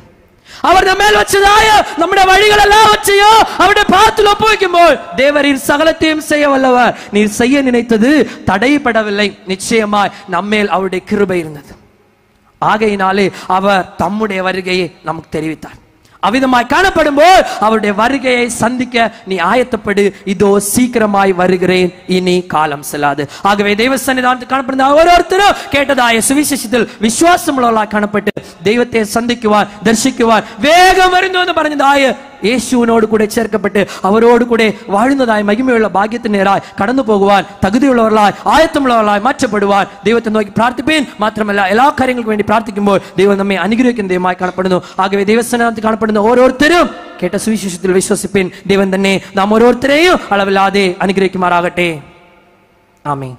அவர் நம்ம மேல் வச்சதாய நம்முடைய வழிகள் எல்லாவற்றையும் அவருடைய பாதத்தில் ஒப்புவிக்கும்போது தேவரீர் சகலத்தையும் செய்ய வல்லவர், நீர் செய்ய நினைத்தது தடைபடவில்லை. நிச்சயமாய் நம்மேல் அவருடைய கிருபை இருந்தது. ஆகையினாலே அவர் தம்முடைய வருகையை நமக்கு தெரிவித்தார். அவ்விதமாய் காணப்படும் போது அவருடைய வருகையை சந்திக்க நீ ஆயத்தப்படு. இதோ சீக்கிரமாய் வருகிறேன், இனி காலம் செல்லாது. ஆகவே தேவ சன்னிதானத்தில் காணப்படுന്ന ഓരോരുത്തരും കേട്ടതായ സുവിശേഷത്തിൽ വിശ്വാസമുള്ളവരായി കാണപ്പെട്ട് ദൈവത്തെ സന്ധിക്കുവാൻ, ദർശിക്കുവാൻ വേഗം വരുന്നു എന്ന് പറഞ്ഞതായ യേശുവിനോട് കൂടെ ചേർക്കപ്പെട്ട് അവരോട് കൂടെ വാഴുന്നതായ മഹിമയുള്ള ഭാഗ്യത്തിന് നേരായി കടന്നു പോകുവാൻ തകുതിയുള്ളവர்களாய் ആയത്തമുള്ളവர்களாய் മാറ്റപ്പെടുവാൻ ദൈവത്തെ നോക്കി പ്രാർത്ഥിപ്പീൻ. മാത്രമല്ല എല്ലാ കാര്യങ്ങൾക്കും വേണ്ടി പ്രാർത്ഥിക്കുമ്പോൾ ദൈവം നമ്മെ അനുഗ്രഹിക്കുന്ന ദൈവമായി കാണപ്പെടുന്നു. ആകவே ദൈവസന്നിധാനത്തിൽ കാണപ്പെടുന്ന ഓരോരുത്തരും കേട്ട സുവിശേഷത്തിൽ വിശ്വസിപ്പീൻ. ദൈവം തന്നെ നാം ഓരോരുത്തരെയും അളവില്ലാതെ അനുഗ്രഹിക്കുമാറാകട്ടെ. ആമേൻ.